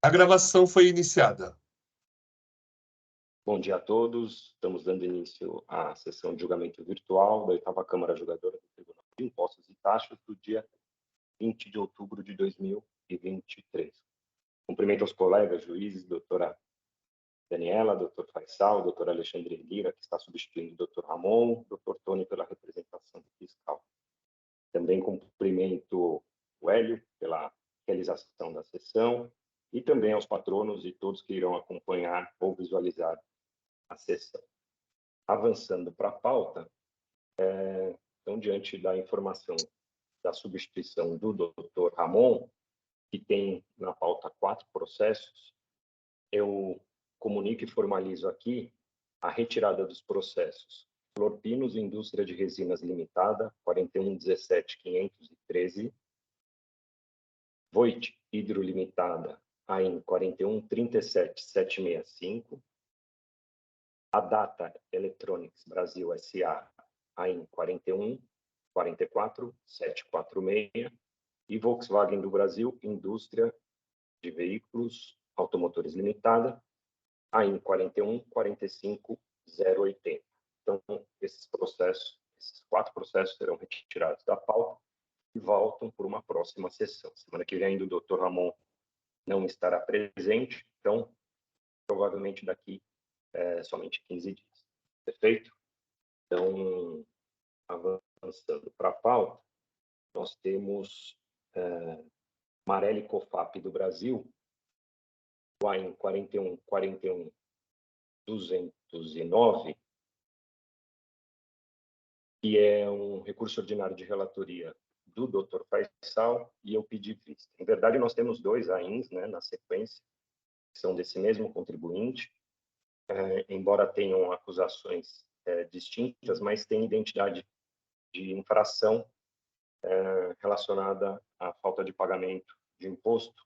A gravação foi iniciada. Bom dia a todos. Estamos dando início à sessão de julgamento virtual da 8ª Câmara Julgadora do Tribunal de Impostos e Taxas do dia 20 de outubro de 2023. Cumprimento aos colegas juízes, doutora Daniela, doutor Faisal, doutor Alexandre Lira, que está substituindo o doutor Ramon, doutor Tony pela representação fiscal. Também cumprimento o Hélio pela realização da sessão e também aos patronos e todos que irão acompanhar ou visualizar a sessão. Avançando para a pauta, então, diante da informação da substituição do doutor Ramon, que tem na pauta 4 processos, eu comunico e formalizo aqui a retirada dos processos Flor Pinos Indústria de Resinas Limitada, 41.17.513, Voit Hidro Limitada, AIN 41.37.765, a Data Electronics Brasil S.A., AIN 41.44.746, e Volkswagen do Brasil Indústria de Veículos Automotores Limitada, AIN 41.45.080. Então, esses 4 processos serão retirados da pauta e voltam por uma próxima sessão. Semana que vem ainda o doutor Ramon não estará presente, então, provavelmente daqui somente 15 dias. Perfeito? Então, avançando para a pauta, nós temos Marelli Cofap do Brasil, o AIN 41.41.209, que é um recurso ordinário de relatoria do Dr. Faisal, e eu pedi vista. Em verdade, nós temos 2 AINs, né, na sequência, que são desse mesmo contribuinte, embora tenham acusações distintas, mas têm identidade de infração relacionada à falta de pagamento de imposto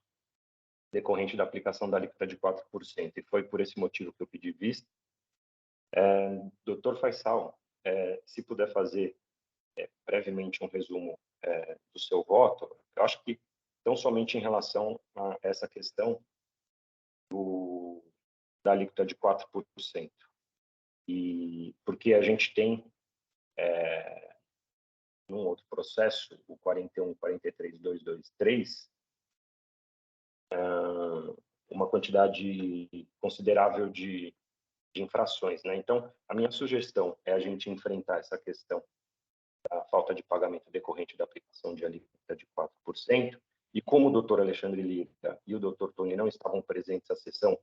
decorrente da aplicação da alíquota de 4%. E foi por esse motivo que eu pedi vista. Dr. Faisal, se puder fazer brevemente um resumo do seu voto, eu acho que tão somente em relação a essa questão da alíquota de 4%. E porque a gente tem, num outro processo, o 41.43.223, uma quantidade considerável de infrações, né? Então, a minha sugestão é a gente enfrentar essa questão da falta de pagamento decorrente da aplicação de alíquota de 4%, e como o doutor Alexandre Lira e o doutor Tony não estavam presentes à sessão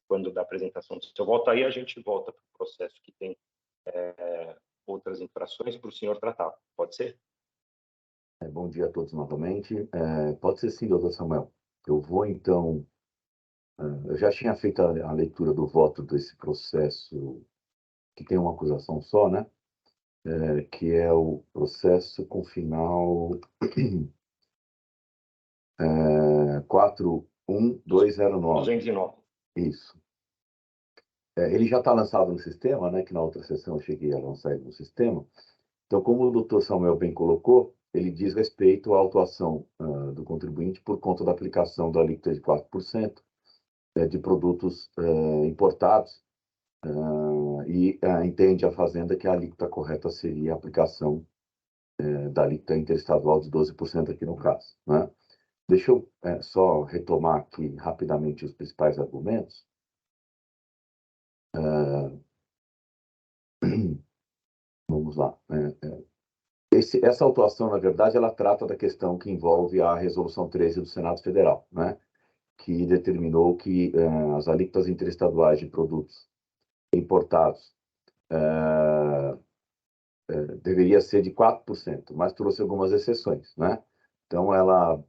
quando da apresentação do seu voto, aí a gente volta para o processo que tem outras infrações para o senhor tratar. Pode ser? Bom dia a todos novamente. Pode ser sim, doutor Samuel. Eu vou, então... eu já tinha feito a leitura do voto desse processo que tem uma acusação só, né? Que é o processo com final 41209. 209. Isso. Ele já está lançado no sistema, né? Que na outra sessão eu cheguei a lançar ele no sistema. Então, como o doutor Samuel bem colocou, ele diz respeito à autuação do contribuinte por conta da aplicação da alíquota de 4% de produtos importados, e entende a Fazenda que a alíquota correta seria a aplicação da alíquota interestadual de 12% aqui no caso, né? Deixa eu só retomar aqui rapidamente os principais argumentos. Vamos lá. Essa autuação, na verdade, ela trata da questão que envolve a Resolução 13 do Senado Federal, né? Que determinou que as alíquotas interestaduais de produtos importados deveria ser de 4%, mas trouxe algumas exceções, né? Então, a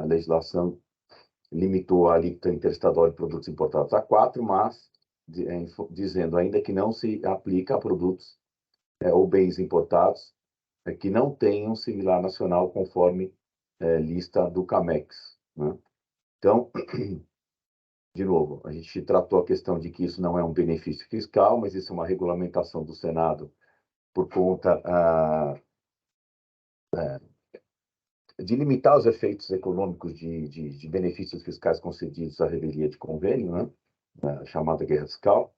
legislação limitou a alíquota interestadual de produtos importados a 4%, mas dizendo ainda que não se aplica a produtos ou bens importados que não tenham similar nacional conforme lista do CAMEX, né? Então, de novo, a gente tratou a questão de que isso não é um benefício fiscal, mas isso é uma regulamentação do Senado por conta de limitar os efeitos econômicos de benefícios fiscais concedidos à revelia de convênio, né? A chamada guerra fiscal.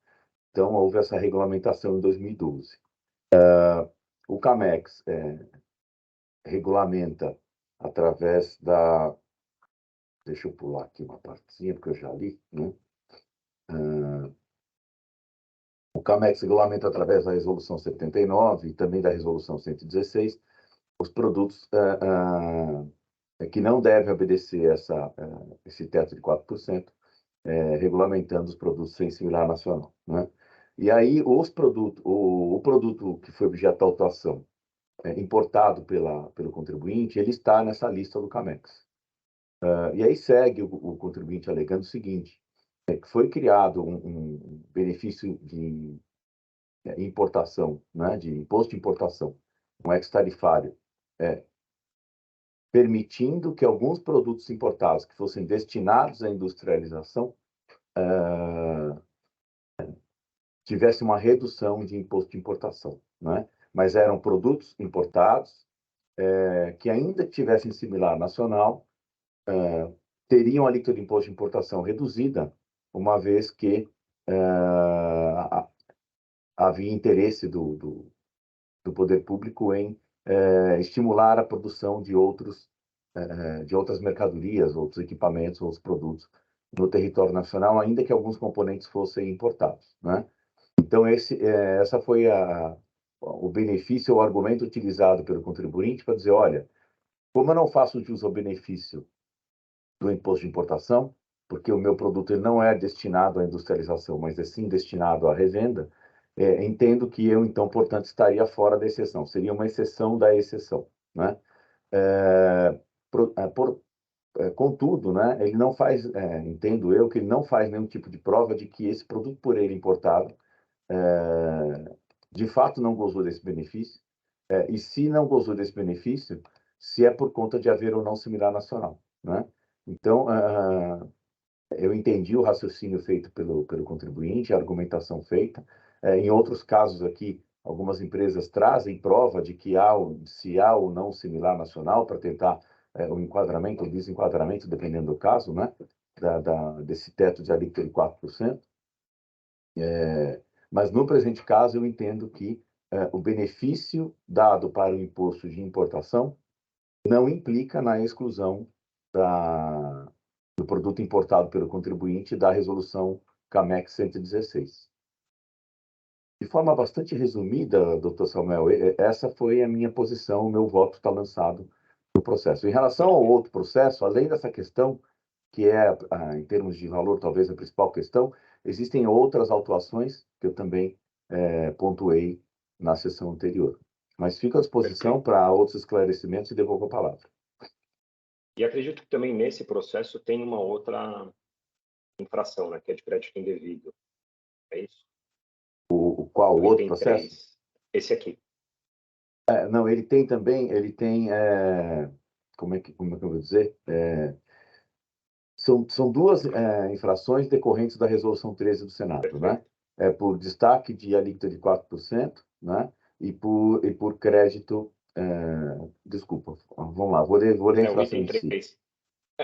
Então, houve essa regulamentação em 2012. O CAMEX regulamenta através da... Deixa eu pular aqui uma partezinha, porque eu já li, né? O CAMEX regulamenta através da Resolução 79 e também da Resolução 116 os produtos que não devem obedecer esse teto de 4%, regulamentando os produtos sem similar nacional, né? E aí, o produto que foi objeto da autuação, importado pelo contribuinte, ele está nessa lista do CAMEX. E aí segue o contribuinte alegando o seguinte, que foi criado um benefício de importação, né, de imposto de importação, um ex-tarifário, permitindo que alguns produtos importados que fossem destinados à industrialização tivesse uma redução de imposto de importação, né? Mas eram produtos importados que ainda tivessem similar nacional, teriam a alíquota de imposto de importação reduzida, uma vez que havia interesse do poder público em estimular a produção de outras mercadorias, outros equipamentos, outros produtos no território nacional, ainda que alguns componentes fossem importados, né? Então, essa foi o benefício, o argumento utilizado pelo contribuinte para dizer, olha, como eu não faço jus ao benefício do imposto de importação, porque o meu produto ele não é destinado à industrialização, mas é sim destinado à revenda, entendo que eu, então, portanto, estaria fora da exceção. Seria uma exceção da exceção, né? Contudo, né, ele não faz, entendo eu, que ele não faz nenhum tipo de prova de que esse produto por ele importado, de fato, não gozou desse benefício, e se não gozou desse benefício, se é por conta de haver ou não similar nacional, né? Então, eu entendi o raciocínio feito pelo contribuinte, a argumentação feita. Em outros casos aqui, algumas empresas trazem prova de que se há ou não similar nacional para tentar o enquadramento ou desenquadramento, dependendo do caso, né? Desse teto de alíquota de 4%. Mas, no presente caso, eu entendo que o benefício dado para o imposto de importação não implica na exclusão do produto importado pelo contribuinte da resolução CAMEX 116. De forma bastante resumida, doutor Samuel, essa foi a minha posição, o meu voto está lançado no processo. Em relação ao outro processo, além dessa questão, que é, em termos de valor, talvez a principal questão, existem outras autuações que eu também pontuei na sessão anterior. Mas fico à disposição para outros esclarecimentos e devolvo a palavra. E acredito que também nesse processo tem uma outra infração, né, que é de crédito indevido. É isso? Qual O outro item processo? 3. Esse aqui. Não, ele tem também, como é que eu vou dizer? São duas infrações decorrentes da Resolução 13 do Senado, né? Por destaque de alíquota de 4%, né? E por crédito... desculpa, vamos lá, vou ler a infração em si.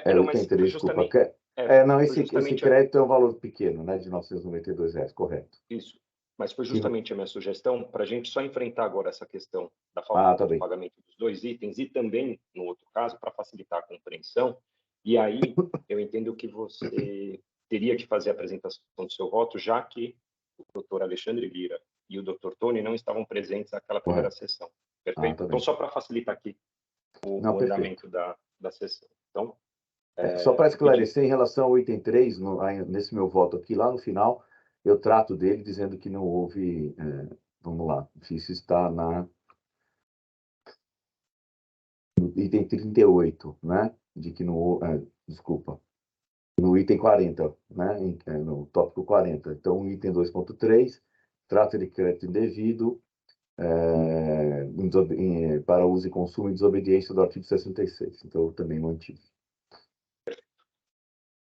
Não, O item mas 3, justamente, desculpa. Não, esse crédito é um valor pequeno, né? De R$ 992, correto. Isso. Mas foi justamente a minha sugestão para a gente só enfrentar agora essa questão da falta tá do bem. pagamento dos dois itens e também, no outro caso, para facilitar a compreensão. E aí, eu entendo que você teria que fazer a apresentação do seu voto, já que o doutor Alexandre Lira e o doutor Tony não estavam presentes naquela primeira sessão. Perfeito? Tá Então, só para facilitar aqui o andamento da sessão. Então, só para esclarecer, em relação ao item 3, nesse meu voto aqui, lá no final, eu trato dele dizendo que não houve... vamos lá, isso está no item 38, né? De que não... desculpa. No item 40, né? No tópico 40. Então, o item 2.3 trata de crédito indevido para uso e consumo e desobediência do artigo 66. Então, eu também mantive.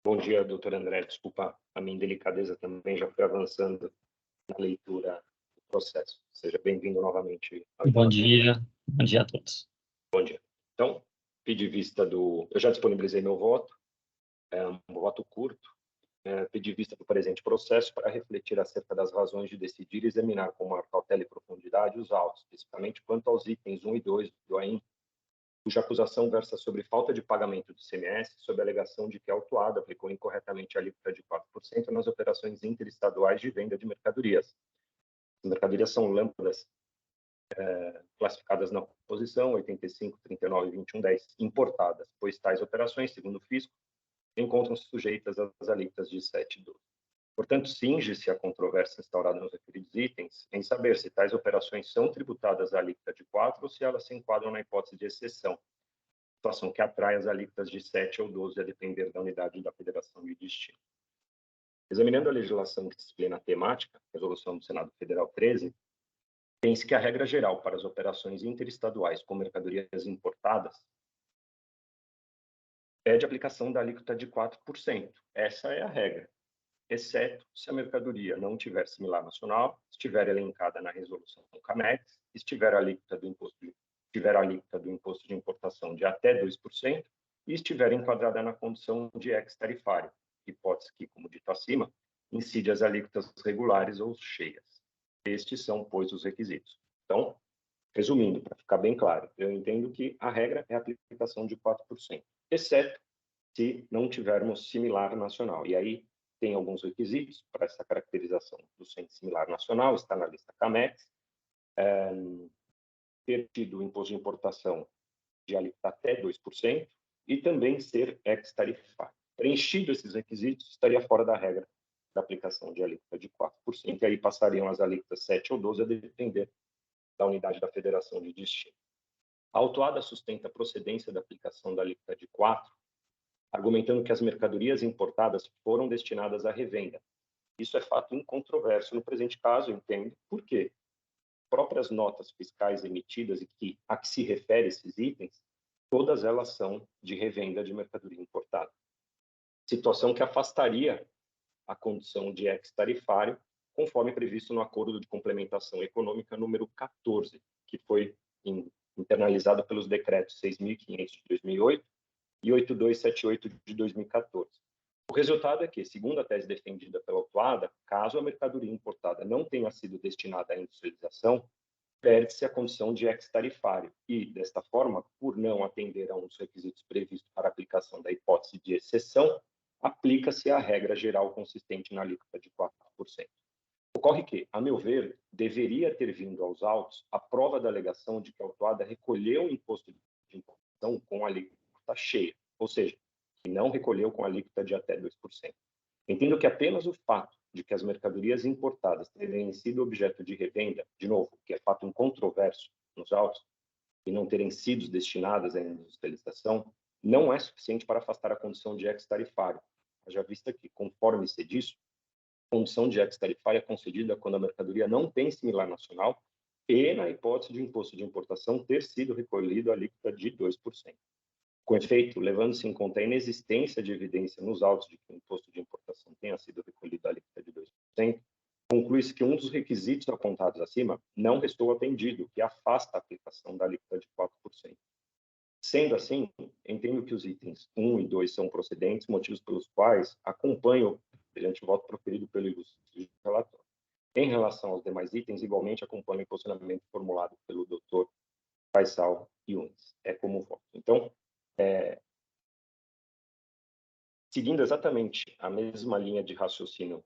Bom dia, doutor André. Desculpa a minha indelicadeza também, já fui avançando na leitura do processo. Seja bem-vindo novamente. Bom dia a todos. Bom dia. Então, Pedi vista do... Eu já disponibilizei meu voto, é um voto curto. Pedi vista do presente processo para refletir acerca das razões de decidir e examinar com maior cautela e profundidade os autos, especificamente quanto aos itens 1 e 2 do AIM, cuja acusação versa sobre falta de pagamento do ICMS, sob a alegação de que a autuada aplicou incorretamente a alíquota de 4% nas operações interestaduais de venda de mercadorias. As mercadorias são lâmpadas classificadas na posição 85, 39 e 21, 10 importadas, pois tais operações, segundo o fisco, encontram-se sujeitas às alíquotas de 7 e 12. Portanto, cinge-se a controvérsia instaurada nos referidos itens em saber se tais operações são tributadas à alíquota de 4 ou se elas se enquadram na hipótese de exceção, situação que atrai as alíquotas de 7 ou 12 a depender da unidade da federação de destino. Examinando a legislação que disciplina a temática, Resolução do Senado Federal 13, tem-se que a regra geral para as operações interestaduais com mercadorias importadas é de aplicação da alíquota de 4%. Essa é a regra, exceto se a mercadoria não tiver similar nacional, estiver elencada na resolução CAMEX, estiver a alíquota do imposto de importação de até 2% e estiver enquadrada na condição de ex-tarifário, hipótese que, como dito acima, incide as alíquotas regulares ou cheias. Estes são, pois, os requisitos. Então, resumindo, para ficar bem claro, eu entendo que a regra é a aplicação de 4%, exceto se não tivermos similar nacional. E aí tem alguns requisitos para essa caracterização do similar nacional, está na lista CAMEX, ter tido o imposto de importação de alíquota até 2% e também ser ex-tarifário. Preenchido esses requisitos, estaria fora da regra da aplicação de alíquota de 4%, e aí passariam as alíquotas 7 ou 12 a depender da unidade da federação de destino. A autuada sustenta a procedência da aplicação da alíquota de 4%, argumentando que as mercadorias importadas foram destinadas à revenda. Isso é fato incontroverso no presente caso, entendo, por quê? Próprias notas fiscais emitidas e a que se refere esses itens, todas elas são de revenda de mercadoria importada. Situação que afastaria a condição de ex-tarifário, conforme previsto no Acordo de Complementação Econômica número 14, que foi internalizado pelos decretos 6.500 de 2008 e 8278 de 2014. O resultado é que, segundo a tese defendida pela autuada, caso a mercadoria importada não tenha sido destinada à industrialização, perde-se a condição de ex-tarifário e, desta forma, por não atender a um dos requisitos previstos para a aplicação da hipótese de exceção, aplica-se a regra geral consistente na alíquota de 4%. Ocorre que, a meu ver, deveria ter vindo aos autos a prova da alegação de que a autuada recolheu o imposto de importação com a alíquota cheia, ou seja, que não recolheu com a alíquota de até 2%. Entendo que apenas o fato de que as mercadorias importadas terem sido objeto de revenda, de novo, que é fato incontroverso nos autos, e não terem sido destinadas à industrialização, não é suficiente para afastar a condição de ex-tarifário. Já vista que, conforme se diz, a condição de ex-tarifário é concedida quando a mercadoria não tem similar nacional e na hipótese de imposto de importação ter sido recolhido a alíquota de 2%. Com efeito, levando-se em conta a inexistência de evidência nos autos de que o imposto de importação tenha sido recolhido a alíquota de 2%, conclui-se que um dos requisitos apontados acima não restou atendido, que afasta a aplicação da alíquota de 4%. Sendo assim, entendo que os itens 1 e 2 são procedentes, motivos pelos quais acompanho o voto proferido pelo ilustre relator. Em relação aos demais itens, igualmente acompanho o posicionamento formulado pelo Dr. Faisal Yunes. É como voto. Então, seguindo exatamente a mesma linha de raciocínio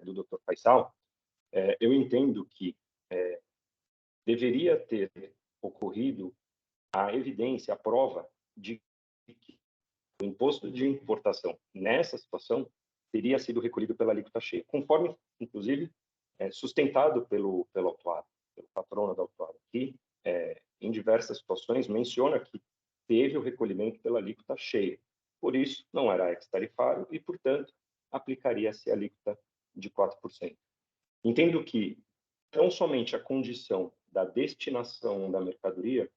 do Dr. Faisal, eu entendo que deveria ter ocorrido a evidência, a prova de que o imposto de importação nessa situação teria sido recolhido pela alíquota cheia, conforme, inclusive, sustentado pelo autuado, pelo patrono da autuada, que em diversas situações menciona que teve o recolhimento pela alíquota cheia. Por isso, não era ex-tarifário e, portanto, aplicaria-se a alíquota de 4%. Entendo que tão somente a condição da destinação da mercadoria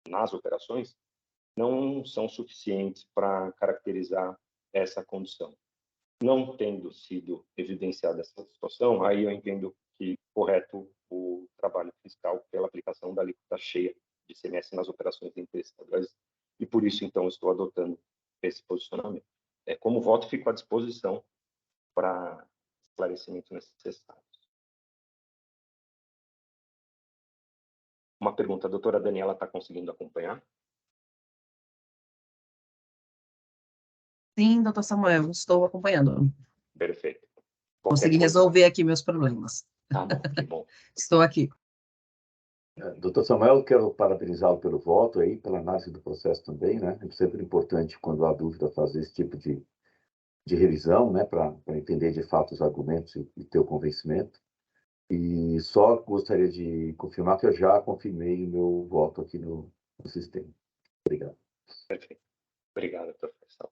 nas operações não são suficientes para caracterizar essa condição. Não tendo sido evidenciada essa situação, aí eu entendo que correto o trabalho fiscal pela aplicação da alíquota cheia de ICMS nas operações interestaduais e por isso, então, estou adotando esse posicionamento. Como voto, fico à disposição para esclarecimentos necessários. Uma pergunta, a doutora Daniela está conseguindo acompanhar? Sim, doutor Samuel, estou acompanhando. Perfeito. Consegui resolver aqui meus problemas. Tá bom, que bom. Estou aqui. Doutor Samuel, quero parabenizá-lo pelo voto aí, pela análise do processo também, né? É sempre importante, quando há dúvida, fazer esse tipo de revisão, né? Para entender de fato os argumentos e ter o convencimento. E só gostaria de confirmar que eu já confirmei o meu voto aqui no sistema. Obrigado. Perfeito. Obrigado, professor.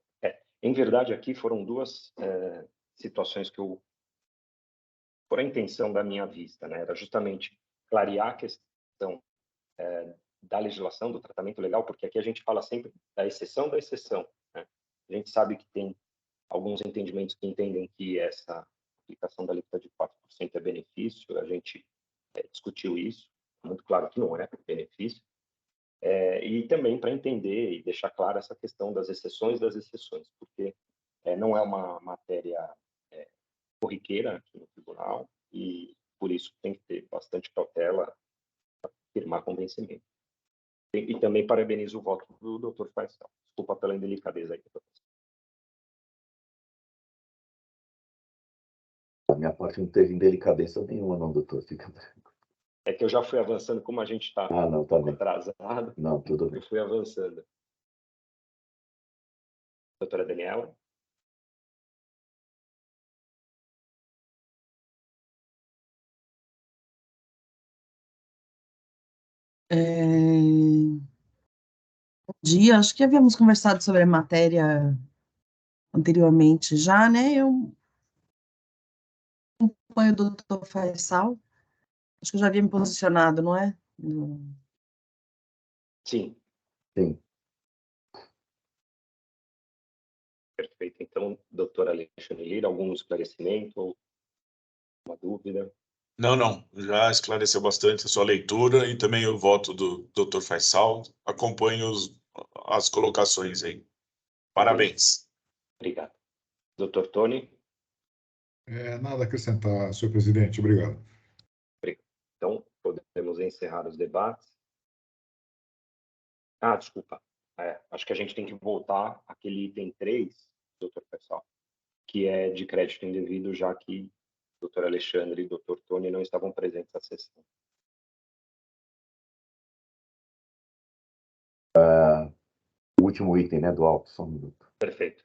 Em verdade, aqui foram duas situações que foram a intenção da minha vista, né? Era justamente clarear a questão da legislação, do tratamento legal, porque aqui a gente fala sempre da exceção, né? A gente sabe que tem alguns entendimentos que entendem que essa aplicação da alíquota de 4% é benefício, a gente discutiu isso, muito claro que não é benefício, e também para entender e deixar clara essa questão das exceções, porque não é uma matéria corriqueira aqui no tribunal e, por isso, tem que ter bastante cautela para firmar convencimento. E também parabenizo o voto do Dr. Faisal. Desculpa pela indelicadeza aí, professor. Da minha parte não teve indelicadeza nenhuma, não, doutor. Fica tranquilo. É que eu já fui avançando, como a gente está não, tá bem. atrasado, Não, tudo bem. eu fui avançando. Doutora Daniela? Bom dia, acho que havíamos conversado sobre a matéria anteriormente já, né? Eu acompanho o doutor Faisal, acho que eu já havia me posicionado, não é? Sim. Sim. Perfeito. Então, doutora Alexandre Lira, algum esclarecimento ou uma dúvida? Não. Já esclareceu bastante a sua leitura e também o voto do Dr. Faisal. Acompanho as colocações aí. Parabéns. Obrigado. Doutor Tony? Nada a acrescentar, senhor presidente. Obrigado. Obrigado. Então, podemos encerrar os debates. Desculpa. Acho que a gente tem que voltar àquele item 3, doutor Faisal, que é de crédito indevido, já que o doutor Alexandre e o doutor Tony não estavam presentes na sessão. O último item, né, do auto, só um minuto. Perfeito.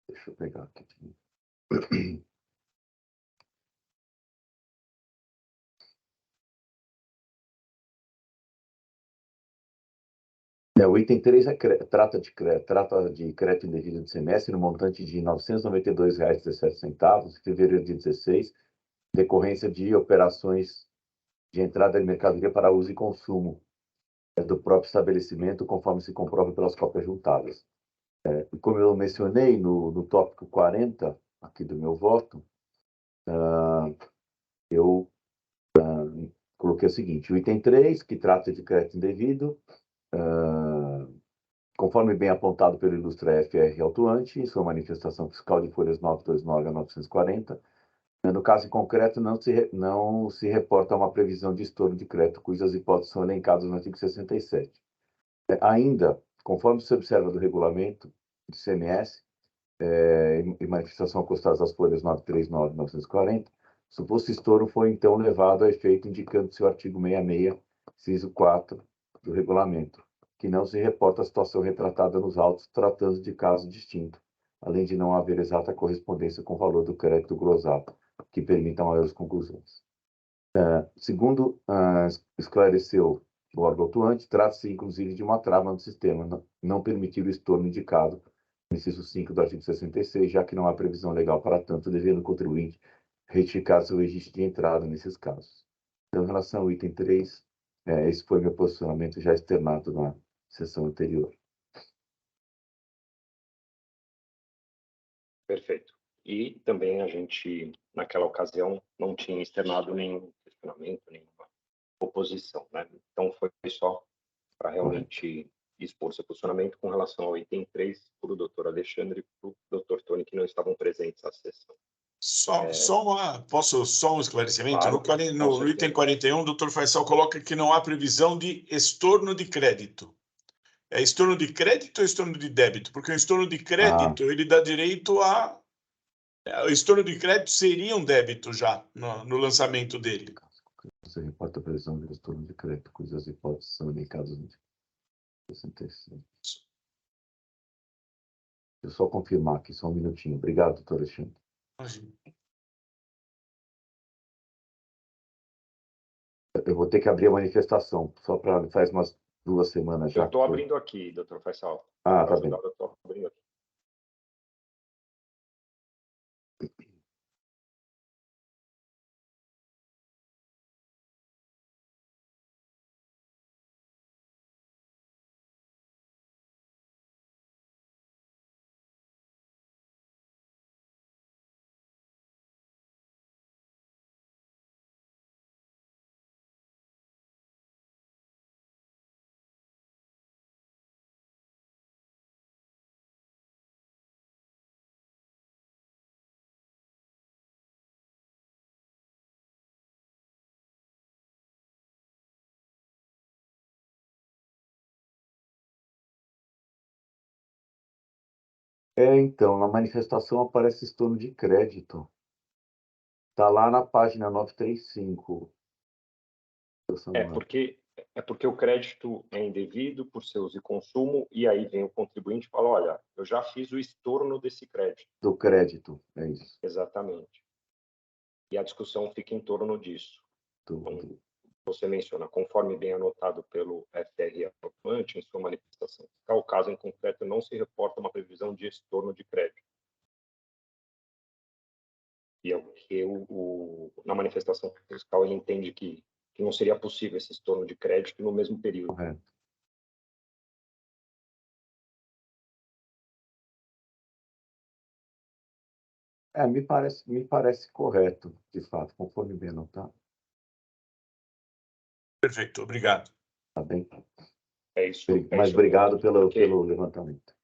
Deixa eu pegar aqui. O item 3 trata de crédito indevido de semestre no montante de R$ 992,17, em fevereiro de 16, decorrência de operações de entrada de mercadoria para uso e consumo do próprio estabelecimento, conforme se comprova pelas cópias juntadas. Como eu mencionei no tópico 40, aqui do meu voto, eu coloquei o seguinte: o item 3, que trata de crédito indevido, conforme bem apontado pelo ilustre FR autuante, em sua manifestação fiscal de folhas 929 a 940, no caso em concreto, não se reporta uma previsão de estorno de crédito, cujas hipóteses são elencadas no artigo 67. Ainda, conforme se observa do regulamento de CMS, em manifestação acostadas às folhas 939 e 940, suposto estorno foi então levado a efeito indicando seu artigo 66, inciso 4 do regulamento, que não se reporta a situação retratada nos autos, tratando de caso distinto, além de não haver exata correspondência com o valor do crédito glosado, que permita maiores conclusões. Segundo esclareceu o órgão atuante, trata-se inclusive de uma trava no sistema, não permitir o estorno indicado no inciso 5 do artigo 66, já que não há previsão legal para tanto, devendo o contribuinte retificar seu registro de entrada nesses casos. Então, em relação ao item 3, esse foi meu posicionamento já externado na sessão anterior. Perfeito. E também a gente, naquela ocasião, não tinha externado nenhum questionamento, nenhuma oposição, né? Então, foi só para realmente expor seu posicionamento com relação ao item 3, para o doutor Alexandre e para o doutor Tony, que não estavam presentes à sessão. Só um esclarecimento. Claro, No item 41, o doutor Faisal coloca que não há previsão de estorno de crédito. É estorno de crédito ou estorno de débito? Porque o estorno de crédito, ele dá direito a... O estorno de crédito seria um débito já no lançamento dele. Você reporta a previsão de estorno de crédito, cujas hipóteses são indicadas no 66. Deixa eu só confirmar aqui, só um minutinho. Obrigado, doutor Alexandre. Imagina. Eu vou ter que abrir a manifestação, só para faz umas 2 semanas já. Eu estou abrindo aqui, doutor Faisal. Tá bem. Eu estou abrindo aqui. Então, na manifestação aparece estorno de crédito. Está lá na página 935. É porque o crédito é indevido por seu uso e consumo, e aí vem o contribuinte e fala, olha, eu já fiz o estorno desse crédito. Do crédito, é isso. Exatamente. E a discussão fica em torno disso. Então, você menciona, conforme bem anotado pelo FRA atuante em sua manifestação fiscal, o caso em concreto não se reporta uma previsão de estorno de crédito. E é o que na manifestação fiscal ele entende que não seria possível esse estorno de crédito no mesmo período. Correto. Me parece correto, de fato, conforme bem anotado. Perfeito, obrigado. Tá bem? É isso. Mas obrigado pelo levantamento.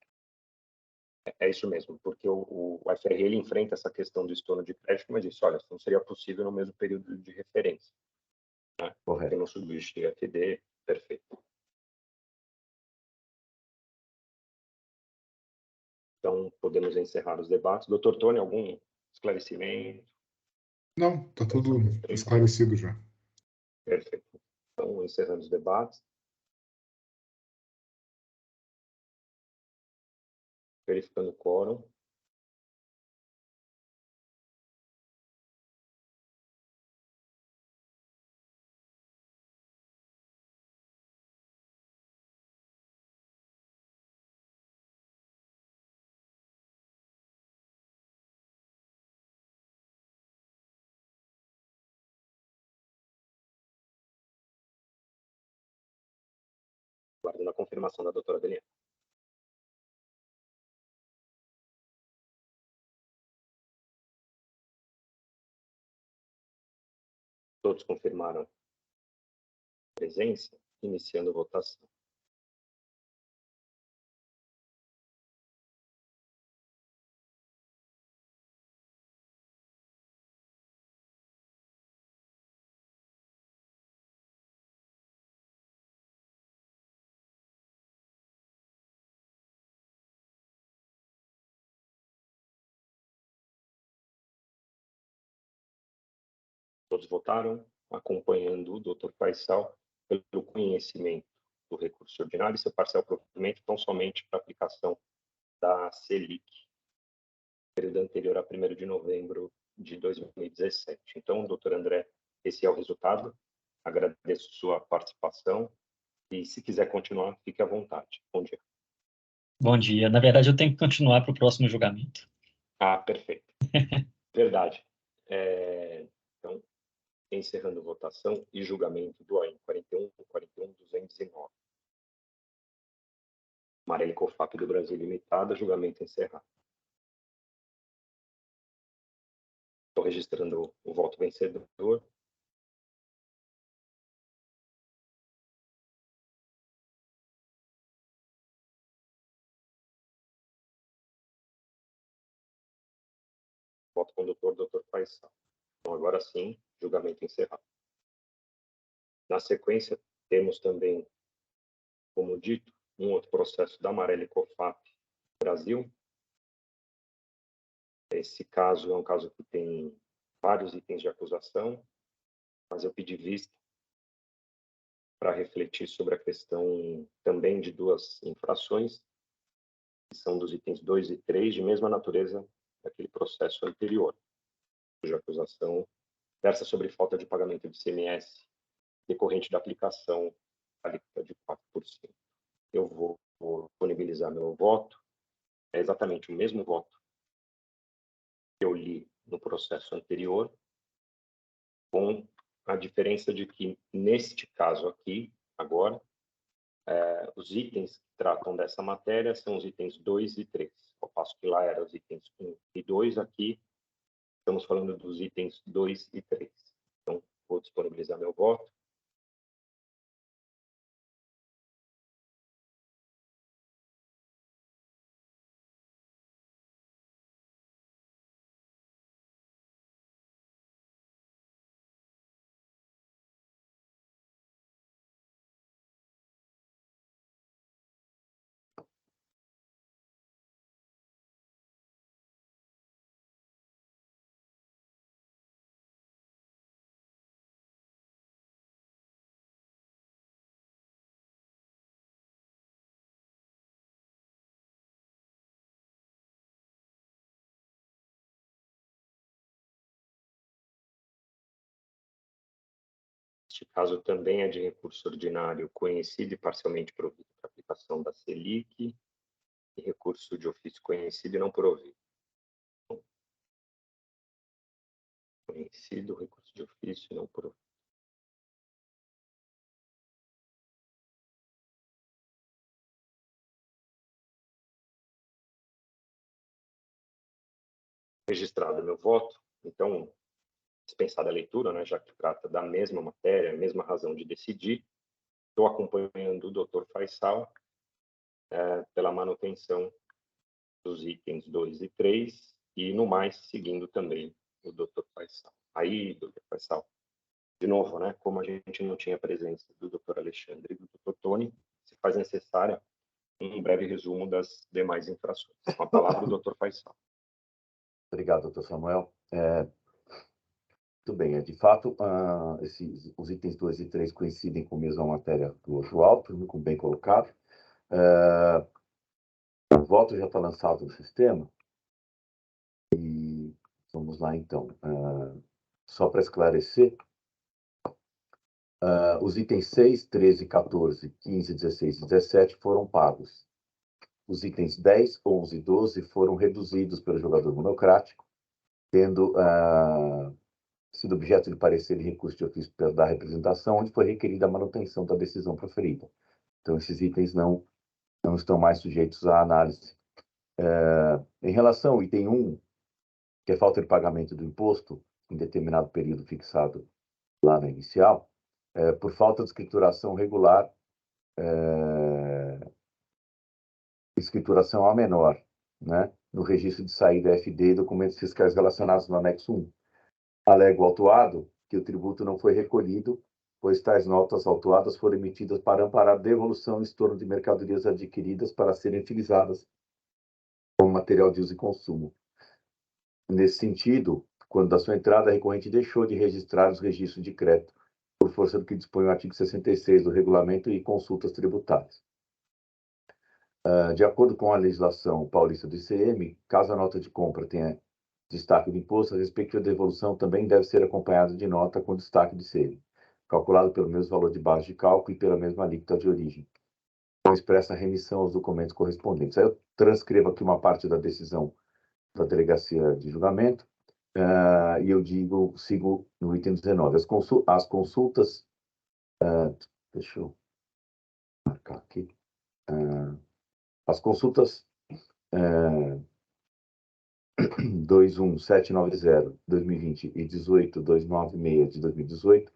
É isso mesmo, porque o FRA ele enfrenta essa questão do estorno de crédito, mas disse, olha, isso não seria possível no mesmo período de referência. Né? Correto. Porque não subsiste FD, perfeito. Então, podemos encerrar os debates. Doutor Tony, algum esclarecimento? Não, está tudo esclarecido já. Perfeito. Então, encerrando os debates. Verificando o quórum. Guardando a confirmação da doutora Daniela. Todos confirmaram a presença, iniciando a votação. Todos votaram, acompanhando o doutor Faisal pelo conhecimento do recurso ordinário e seu parcial provimento, tão somente para aplicação da Selic, período anterior a 1º de novembro de 2017. Então, doutor André, esse é o resultado. Agradeço sua participação e, se quiser continuar, fique à vontade. Bom dia. Bom dia. Na verdade, eu tenho que continuar para o próximo julgamento. Ah, perfeito. Verdade. Então, encerrando votação e julgamento do AIM 41.209. Marelli Cofap do Brasil Limitada, julgamento encerrado. Estou registrando o voto vencedor. Voto condutor, Dr. Faisal. Então, agora sim, julgamento encerrado. Na sequência, temos também, como dito, um outro processo da Amarelli Cofap Brasil. Esse caso é um caso que tem vários itens de acusação, mas eu pedi vista para refletir sobre a questão também de duas infrações, que são dos itens 2 e 3, de mesma natureza daquele processo anterior, cuja acusação versa sobre falta de pagamento de ICMS decorrente da aplicação da alíquota de 4%. Eu vou disponibilizar meu voto, é exatamente o mesmo voto que eu li no processo anterior, com a diferença de que, neste caso aqui, agora, os itens que tratam dessa matéria são os itens 2 e 3, ao passo que lá eram os itens 1 e 2, aqui estamos falando dos itens 2 e 3. Então, vou disponibilizar meu voto. Este caso também é de recurso ordinário conhecido e parcialmente provido para aplicação da Selic, e recurso de ofício conhecido e não provido. Conhecido, recurso de ofício e não provido. Registrado meu voto, então, dispensada a leitura, né, já que trata da mesma matéria, a mesma razão de decidir, estou acompanhando o Dr. Faisal pela manutenção dos itens 2 e 3 e, no mais, seguindo também o Dr. Faisal. Aí, Dr. Faisal, de novo, né, como a gente não tinha a presença do Dr. Alexandre e do Dr. Tony, se faz necessária um breve resumo das demais infrações. Com a palavra, o Dr. Faisal. Obrigado, doutor Samuel. Tudo bem, de fato, os itens 2 e 3 coincidem com a mesma matéria do João, como bem colocado. O voto já está lançado no sistema. E vamos lá, então. Só para esclarecer, os itens 6, 13, 14, 15, 16 e 17 foram pagos. Os itens 10, 11 e 12 foram reduzidos pelo jogador monocrático, tendo sido objeto de parecer de recurso de ofício da representação, onde foi requerida a manutenção da decisão proferida. Então, esses itens não estão mais sujeitos à análise. Em relação ao item 1, que é falta de pagamento do imposto em determinado período fixado lá na inicial, por falta de escrituração regular, escrituração a menor, né, no registro de saída FD e documentos fiscais relacionados no anexo 1. Alego autuado que o tributo não foi recolhido, pois tais notas autuadas foram emitidas para amparar a devolução em estorno de mercadorias adquiridas para serem utilizadas como material de uso e consumo. Nesse sentido, quando da sua entrada, a recorrente deixou de registrar os registros de crédito, por força do que dispõe o artigo 66 do Regulamento e Consultas Tributárias. De acordo com a legislação paulista do ICM, caso a nota de compra tenha destaque de imposto, a respectiva devolução também deve ser acompanhada de nota com destaque de ICM, calculado pelo mesmo valor de base de cálculo e pela mesma alíquota de origem, com expressa remissão aos documentos correspondentes. Aí eu transcrevo aqui uma parte da decisão da Delegacia de Julgamento, e eu sigo no item 19. As consultas, deixa eu marcar aqui, as consultas 21790-2020 e 18296 de 2018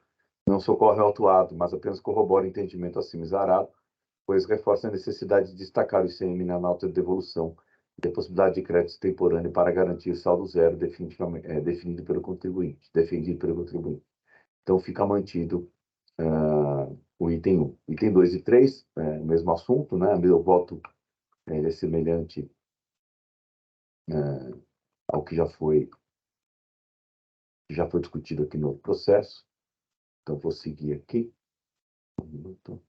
não socorre ao autuado, mas apenas corrobora o entendimento acima exarado, pois reforça a necessidade de destacar o ICM na nota de devolução e a possibilidade de crédito extemporâneo para garantir saldo zero definido pelo contribuinte, defendido pelo contribuinte. Então, fica mantido o item 1. Item 2 e 3, o mesmo assunto, né? Meu voto é semelhante ao que já foi discutido aqui no processo. Então, vou seguir aqui. Um minuto.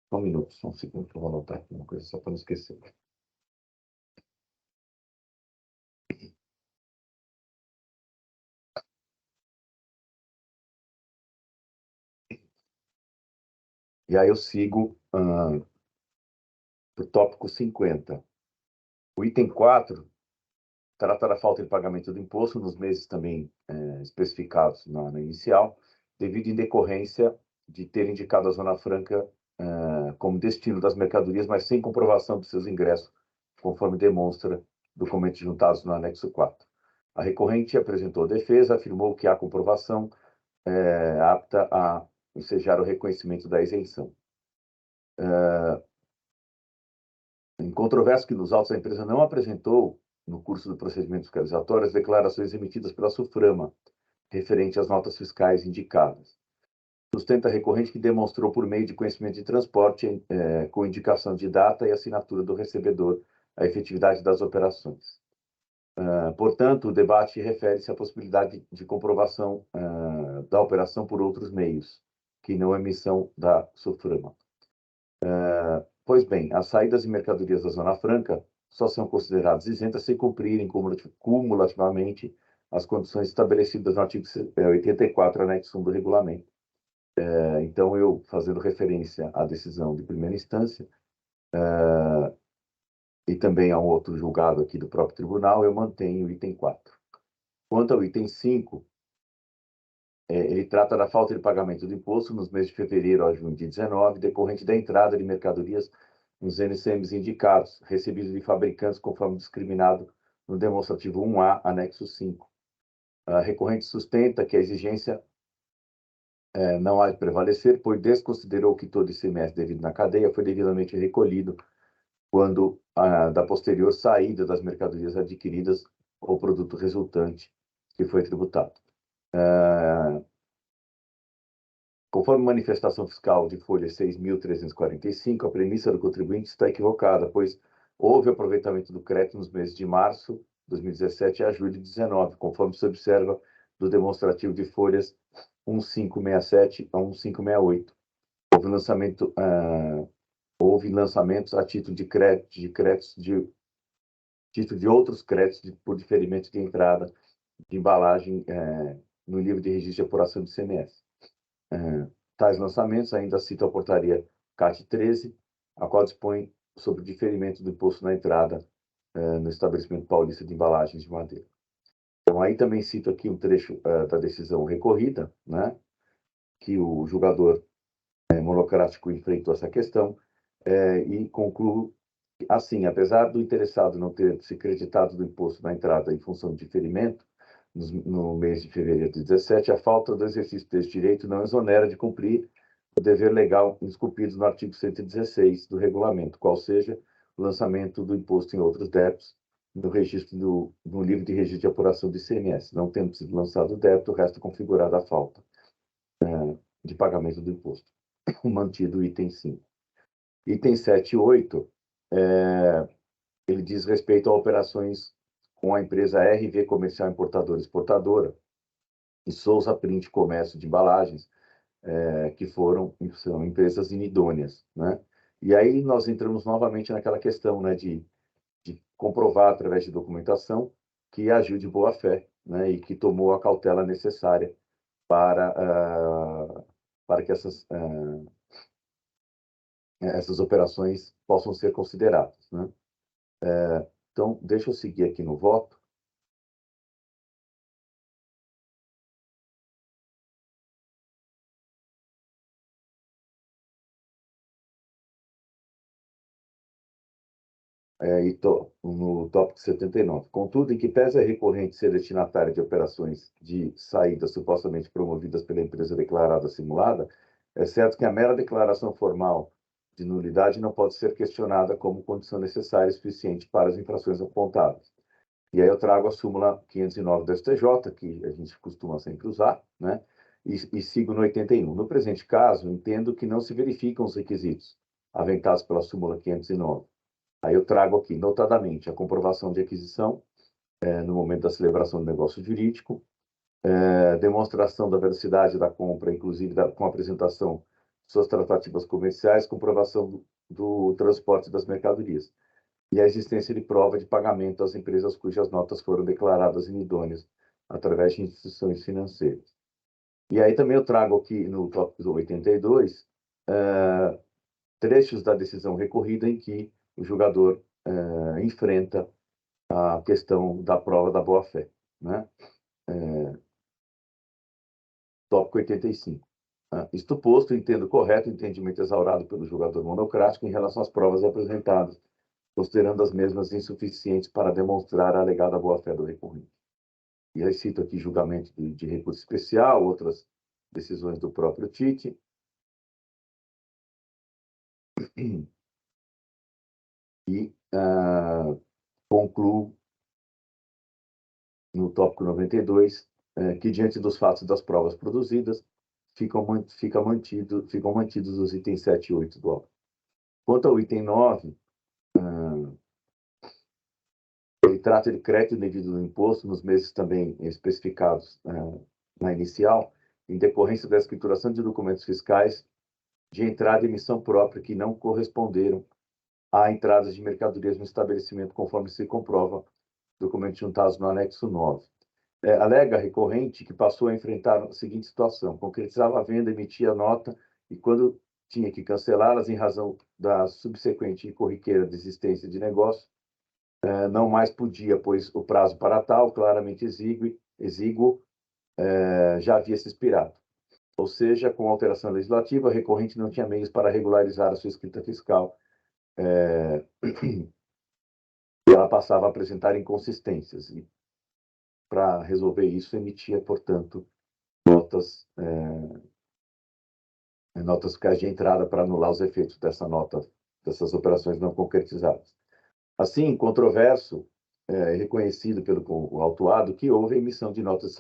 Só um minuto, só um segundo, que eu vou anotar aqui uma coisa só para não esquecer. E aí eu sigo para o tópico 50. O item 4 trata da falta de pagamento do imposto nos meses também especificados na inicial, devido em decorrência de ter indicado a Zona Franca como destino das mercadorias, mas sem comprovação de seus ingressos, conforme demonstra documentos juntados no anexo 4. A recorrente apresentou defesa, afirmou que há comprovação apta a ensejar o reconhecimento da isenção. Em controvérsia que nos autos a empresa não apresentou, no curso do procedimento fiscalizatório, as declarações emitidas pela SUFRAMA, referente às notas fiscais indicadas. Sustenta a recorrente que demonstrou por meio de conhecimento de transporte, com indicação de data e assinatura do recebedor, a efetividade das operações. Portanto, o debate refere-se à possibilidade de comprovação da operação por outros meios, que não a emissão da SUFRAMA. Pois bem, as saídas de mercadorias da Zona Franca só são consideradas isentas se cumprirem cumulativamente as condições estabelecidas no artigo 84, anexo 1 do regulamento. Então, eu, fazendo referência à decisão de primeira instância, e também a um outro julgado aqui do próprio tribunal, eu mantenho o item 4. Quanto ao item 5, ele trata da falta de pagamento do imposto nos meses de fevereiro a junho de 19, decorrente da entrada de mercadorias nos NCMs indicados, recebidos de fabricantes conforme discriminado no demonstrativo 1A, anexo 5. A recorrente sustenta que a exigência não há de prevalecer, pois desconsiderou que todo ICMS devido na cadeia foi devidamente recolhido quando da posterior saída das mercadorias adquiridas ou produto resultante que foi tributado. Conforme manifestação fiscal de folha 6.345, a premissa do contribuinte está equivocada, pois houve aproveitamento do crédito nos meses de março de 2017 a julho de 2019, conforme se observa do demonstrativo de folhas 1567 a 1568. Houve lançamentos a título de créditos título de outros créditos por diferimento de entrada de embalagem no livro de registro de apuração de ICMS. Tais lançamentos ainda citam a portaria CAT 13, a qual dispõe sobre o diferimento do imposto na entrada no estabelecimento paulista de embalagens de madeira. Então, aí também cito aqui um trecho da decisão recorrida, né, que o julgador monocrático enfrentou essa questão e concluo assim: apesar do interessado não ter se creditado do imposto na entrada em função do diferimento, no mês de fevereiro de 2017, a falta do exercício desse direito não exonera de cumprir o dever legal esculpido no artigo 116 do regulamento, qual seja o lançamento do imposto em outros débitos no livro de registro de apuração do ICMS. Não tendo sido lançado o débito, resta configurada a falta de pagamento do imposto. Mantido o item 5. Item 7 e 8, ele diz respeito a operações com a empresa RV Comercial Importadora Exportadora e Souza Print Comércio de Embalagens, que são empresas inidôneas, né? E aí nós entramos novamente naquela questão, né, de comprovar através de documentação que agiu de boa fé, né, e que tomou a cautela necessária para que essas operações possam ser consideradas, né? Então, deixa eu seguir aqui no voto. No tópico 79. Contudo, em que pese a recorrente ser destinatária de operações de saída supostamente promovidas pela empresa declarada simulada, é certo que a mera declaração formal de nulidade não pode ser questionada como condição necessária e suficiente para as infrações apontadas. E aí eu trago a súmula 509 do STJ, que a gente costuma sempre usar, né? E sigo no 81. No presente caso, entendo que não se verificam os requisitos aventados pela súmula 509. Aí eu trago aqui, notadamente, a comprovação de aquisição no momento da celebração do negócio jurídico, demonstração da velocidade da compra, inclusive com a apresentação de suas tratativas comerciais, comprovação do transporte das mercadorias e a existência de prova de pagamento às empresas cujas notas foram declaradas inidôneas através de instituições financeiras. E aí também eu trago aqui no tópico 82 trechos da decisão recorrida em que o julgador enfrenta a questão da prova da boa-fé, né? Tópico 85. Isto posto, entendo correto o entendimento exaurado pelo julgador monocrático em relação às provas apresentadas, considerando as mesmas insuficientes para demonstrar a alegada boa-fé do recorrente. E aí cito aqui julgamento de recurso especial, outras decisões do próprio Tite. E concluo no tópico 92 que, diante dos fatos das provas produzidas, ficam mantidos os itens 7 e 8 do auto. Quanto ao item 9, ele trata de crédito devido do imposto nos meses também especificados na inicial, em decorrência da escrituração de documentos fiscais de entrada e emissão própria que não corresponderam a entradas de mercadorias no estabelecimento, conforme se comprova documentos juntados no anexo 9. Alega a recorrente que passou a enfrentar a seguinte situação: concretizava a venda, emitia a nota e, quando tinha que cancelá-las em razão da subsequente e corriqueira desistência de negócio, não mais podia, pois o prazo para tal, claramente exíguo, já havia se expirado. Ou seja, com a alteração legislativa, a recorrente não tinha meios para regularizar a sua escrita fiscal e ela passava a apresentar inconsistências. E, para resolver isso, emitia, portanto, notas fiscais de entrada para anular os efeitos dessas operações não concretizadas. Assim, controverso, reconhecido pelo autuado que houve a emissão de notas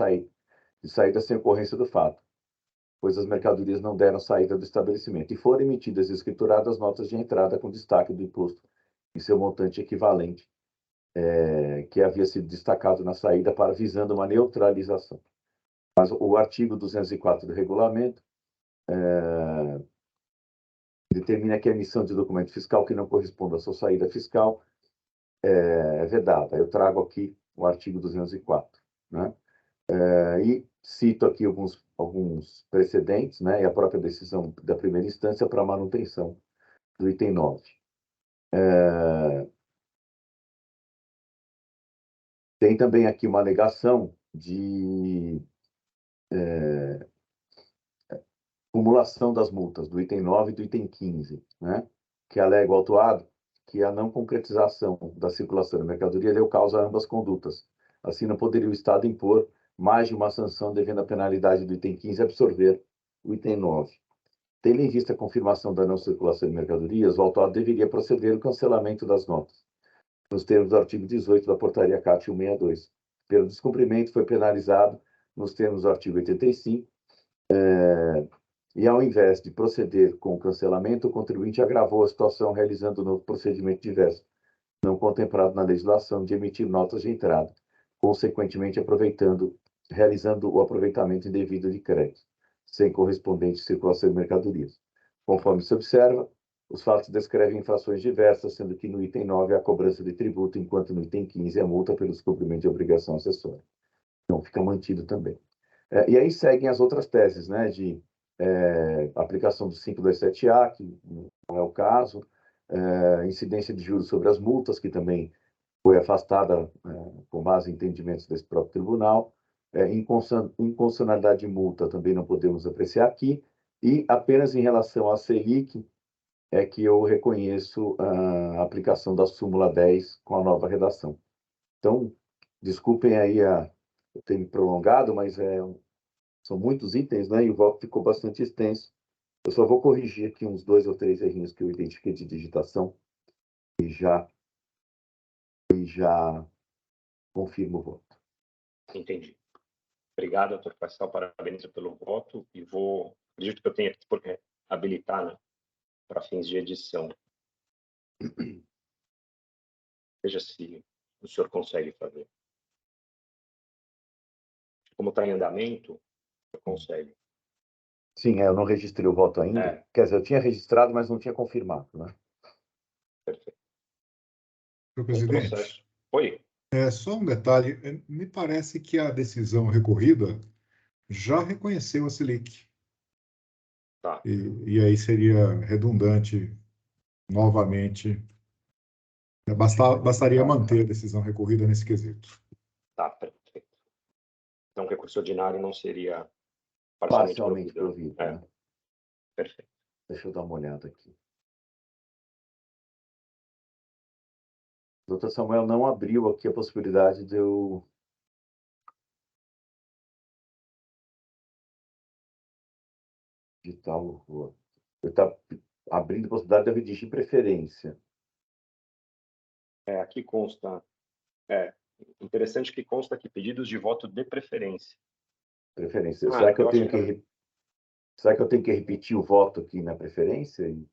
de saída sem ocorrência do fato, pois as mercadorias não deram saída do estabelecimento, e foram emitidas e escrituradas notas de entrada com destaque do imposto em seu montante equivalente, que havia sido destacado na saída visando uma neutralização. Mas o artigo 204 do regulamento determina que a emissão de documento fiscal que não corresponda à sua saída fiscal é vedada. Eu trago aqui o artigo 204, né? E cito aqui alguns precedentes, né, e a própria decisão da primeira instância para manutenção do item 9. Tem também aqui uma alegação de cumulação das multas do item 9 e do item 15, né, que alega o autuado que a não concretização da circulação da mercadoria deu causa a ambas condutas. Assim, não poderia o Estado impor mais de uma sanção, devendo a penalidade do item 15 absorver o item 9. Tendo em vista a confirmação da não circulação de mercadorias, o autuado deveria proceder ao cancelamento das notas, nos termos do artigo 18 da portaria CAT 162. Pelo descumprimento, foi penalizado nos termos do artigo 85, e ao invés de proceder com o cancelamento, o contribuinte agravou a situação realizando um novo procedimento diverso, não contemplado na legislação, de emitir notas de entrada, consequentemente realizando o aproveitamento indevido de crédito, sem correspondente circulação de mercadorias. Conforme se observa, os fatos descrevem infrações diversas, sendo que no item 9 é a cobrança de tributo, enquanto no item 15 é a multa pelo descumprimento de obrigação acessória. Então, fica mantido também. E aí seguem as outras teses, né, de aplicação do 527A, que não é o caso, incidência de juros sobre as multas, que também foi afastada com base em entendimentos desse próprio tribunal, inconstitucionalidade de multa também não podemos apreciar aqui, e apenas em relação à Selic é que eu reconheço a aplicação da súmula 10 com a nova redação. Então, desculpem aí eu ter me prolongado, mas são muitos itens, né, e o voto ficou bastante extenso, Eu só vou corrigir aqui uns 2 ou 3 errinhos que eu identifiquei de digitação e já confirmo o voto. Entendi. Obrigado, doutor Faisal, parabéns pelo voto e acredito que eu tenha que habilitar, né, para fins de edição. Veja se o senhor consegue fazer. Como está em andamento, o senhor consegue. Sim, eu não registrei o voto ainda. Quer dizer, eu tinha registrado, mas não tinha confirmado, né? Perfeito. Senhor presidente, Processo. Oi. só um detalhe. Me parece que a decisão recorrida já reconheceu a Selic. Tá. E aí seria redundante novamente. Bastaria manter a decisão recorrida nesse quesito. Tá, perfeito. Então, o recurso ordinário não seria Parcialmente provido, né? Perfeito. Deixa eu dar uma olhada aqui. O doutor Samuel não abriu aqui a possibilidade de eu digitar o voto. Ele está abrindo a possibilidade de eu redigir preferência. Aqui consta. Interessante que consta aqui pedidos de voto de preferência. Preferência. Será que eu tenho que repetir o voto aqui na preferência? E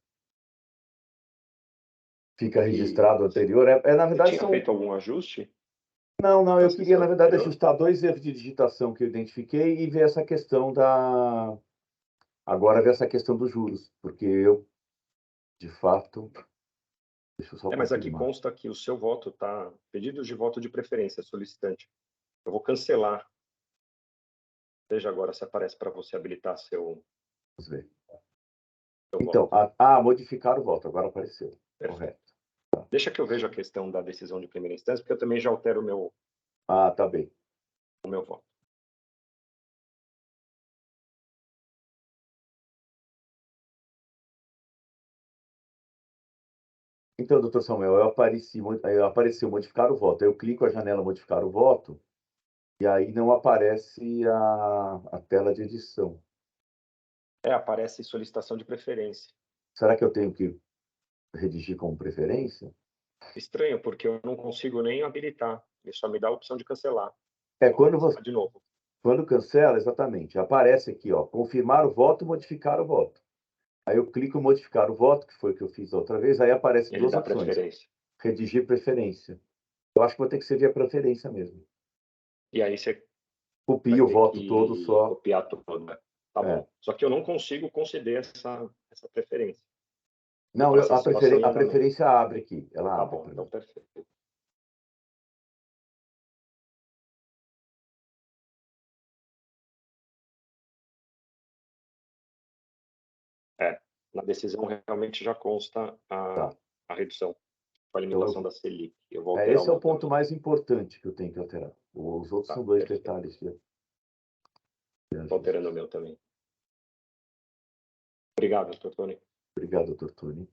fica registrado o anterior? Na verdade, tinha feito algum ajuste? Não, eu queria, na verdade, ajustar 2 erros de digitação que eu identifiquei e ver essa questão Agora ver essa questão dos juros, porque eu, de fato... Deixa eu só mas aqui confirmar. consta que o seu voto está... Pedidos de voto de preferência, solicitante. Eu vou cancelar. Veja agora se aparece para você habilitar seu... Vamos ver. Seu então, voto. modificar o voto, agora apareceu. Perfeito. Correto. Deixa que eu veja a questão da decisão de primeira instância, porque eu também já altero tá bem. o meu voto. Então, doutor Samuel, apareceu modificar o voto. Eu clico a janela modificar o voto e aí não aparece a tela de edição. Aparece solicitação de preferência. Será que eu tenho que redigir como preferência? Estranho, porque eu não consigo nem habilitar. Ele só me dá a opção de cancelar. De novo. Quando cancela, exatamente, aparece aqui, ó, confirmar o voto, modificar o voto. Aí eu clico em modificar o voto, que foi o que eu fiz da outra vez, aí aparece duas opções. Preferência. Redigir preferência. Eu acho que vou ter que seguir a preferência mesmo. E aí você copia o voto todo só. Copiar tudo, né? Tá bom. Só que eu não consigo conceder essa preferência. Não, a preferência abre aqui. Ela tá abre. Bom, então perfeito. Na decisão realmente já consta a redução, a limitação da Selic. Eu vou alterar esse é o ponto mais importante que eu tenho que alterar. Os outros são 2 detalhes. Estou alterando o meu também. Obrigado, doutor Tony. Obrigado, doutor Tony.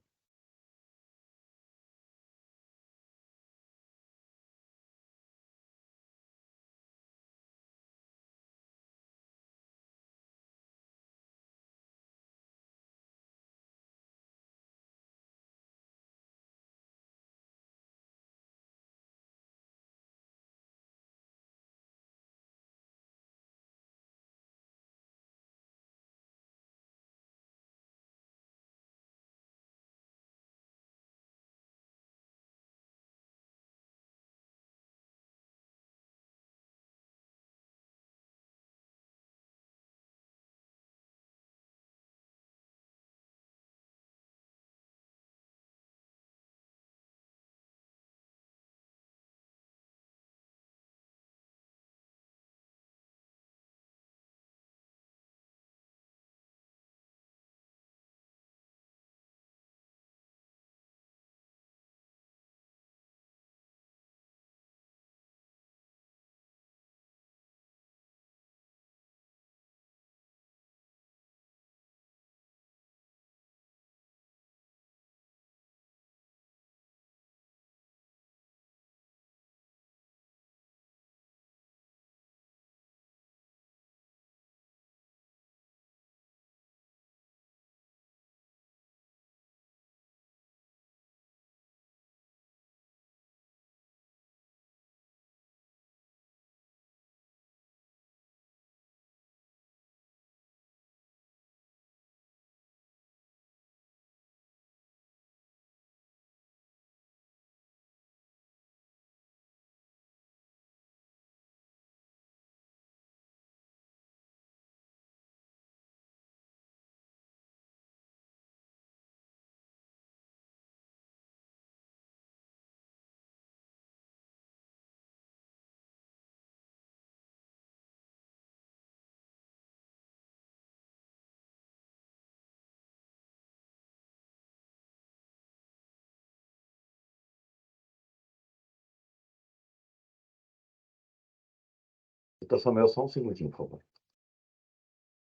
Doutor Samuel, só um segundinho, por favor.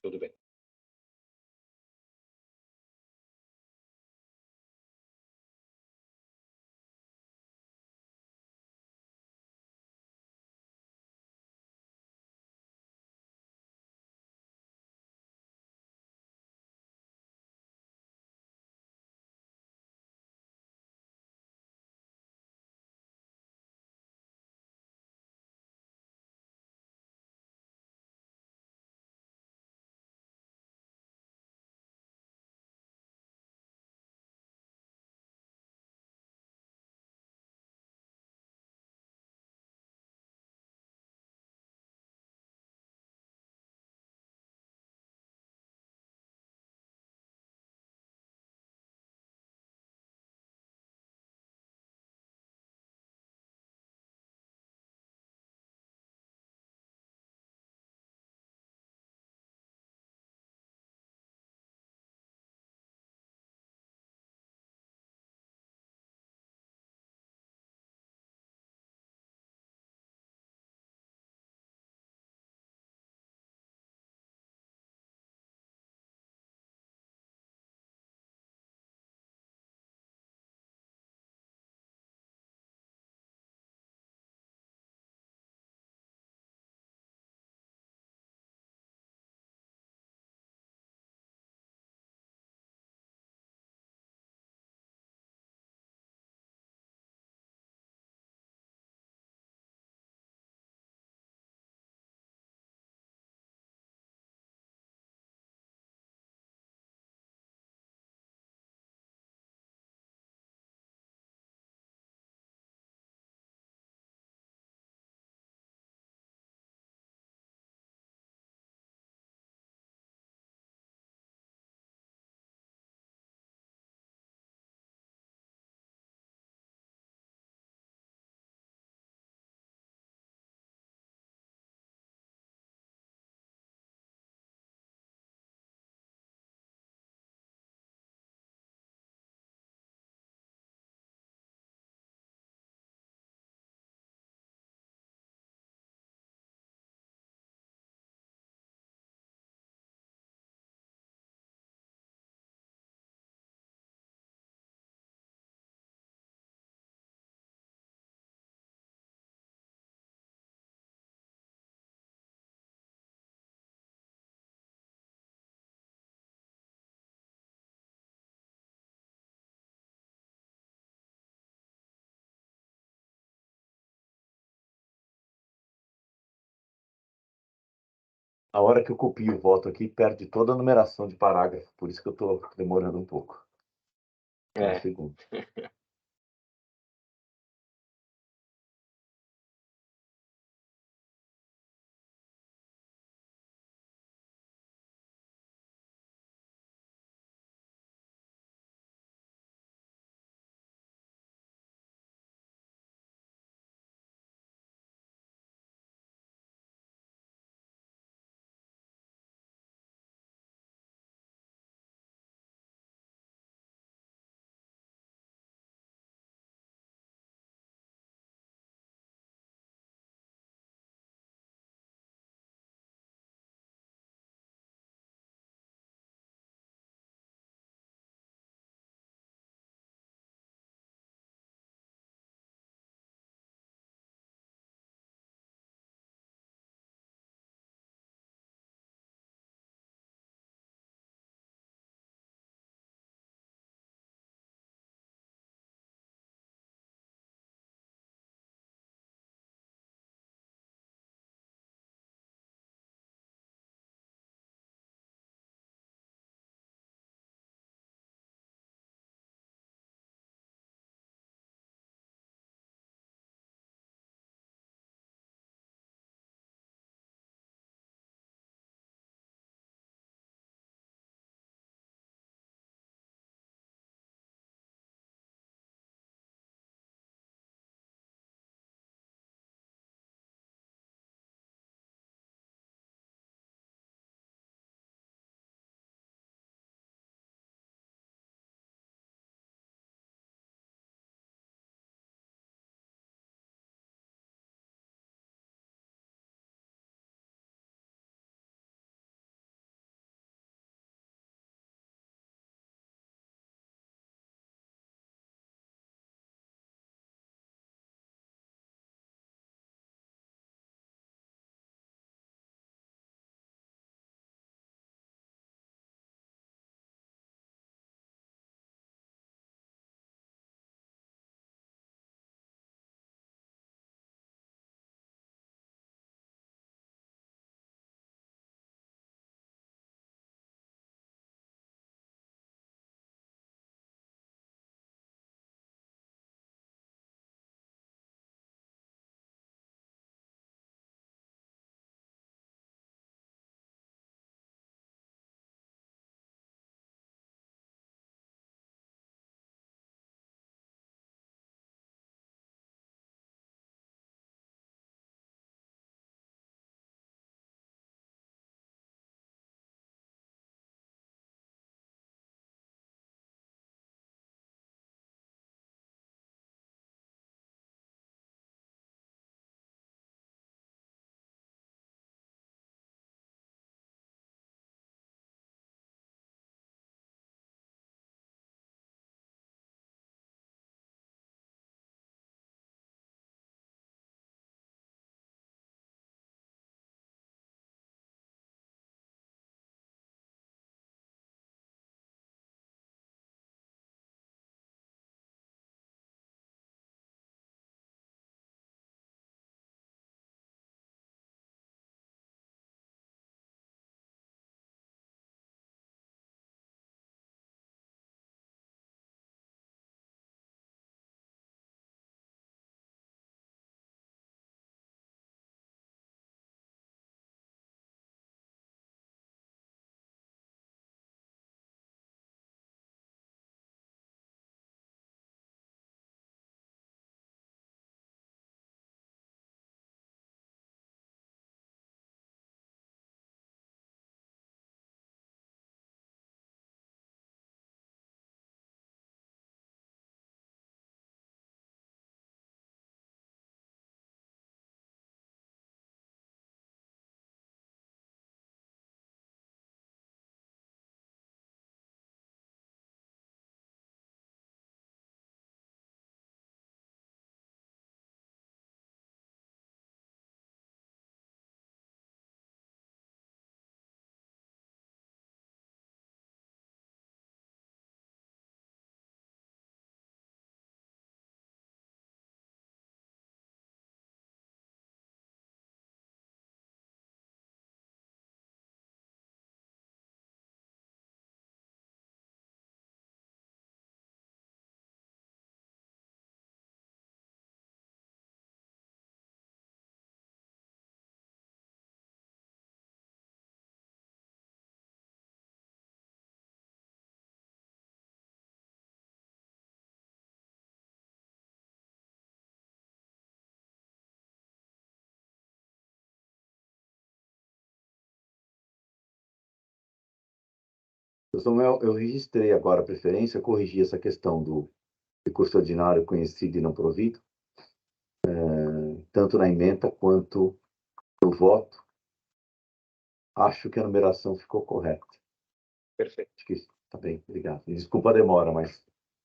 Tudo bem. A hora que eu copio o voto aqui, perde toda a numeração de parágrafo, por isso que eu estou demorando um pouco. Um segundo. Doutor Samuel, eu registrei agora a preferência, corrigi essa questão do recurso ordinário conhecido e não provido, tanto na ementa quanto no voto. Acho que a numeração ficou correta. Perfeito. Acho que está bem, obrigado. Desculpa a demora, mas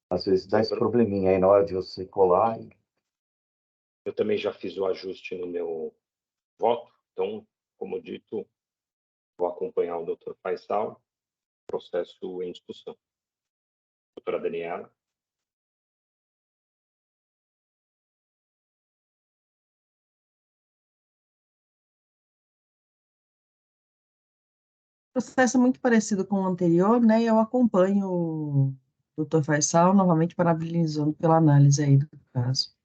às vezes dá esse probleminha aí na hora de você colar. Eu também já fiz o ajuste no meu voto, então, como dito, vou acompanhar o Dr. Faisal, processo em discussão. Doutora Daniela. O processo é muito parecido com o anterior, né? Eu acompanho o Dr. Faisal, novamente parabenizando pela análise aí do caso.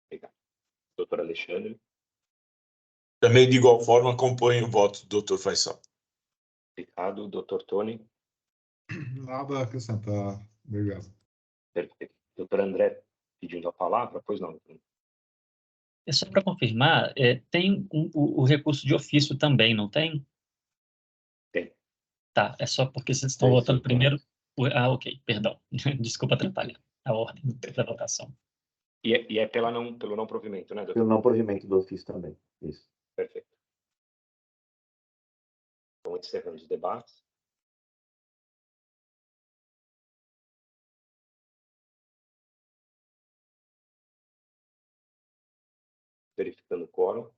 Obrigado. Doutor Alexandre. Também, de igual forma, acompanho o voto do Dr. Faisal. Obrigado. Doutor Tony. Nada a acrescentar. Obrigado. Perfeito. Doutor André pedindo a palavra, pois não. É só para confirmar, tem o recurso de ofício também, não tem? Tem. Tá, é só porque vocês estão votando primeiro. Ok, perdão. Desculpa atrapalhar a ordem da votação. E é pelo não provimento, né, doutor? Pelo não provimento do ofício também. Isso. Perfeito. Então, encerrando os debates. Verificando o quórum.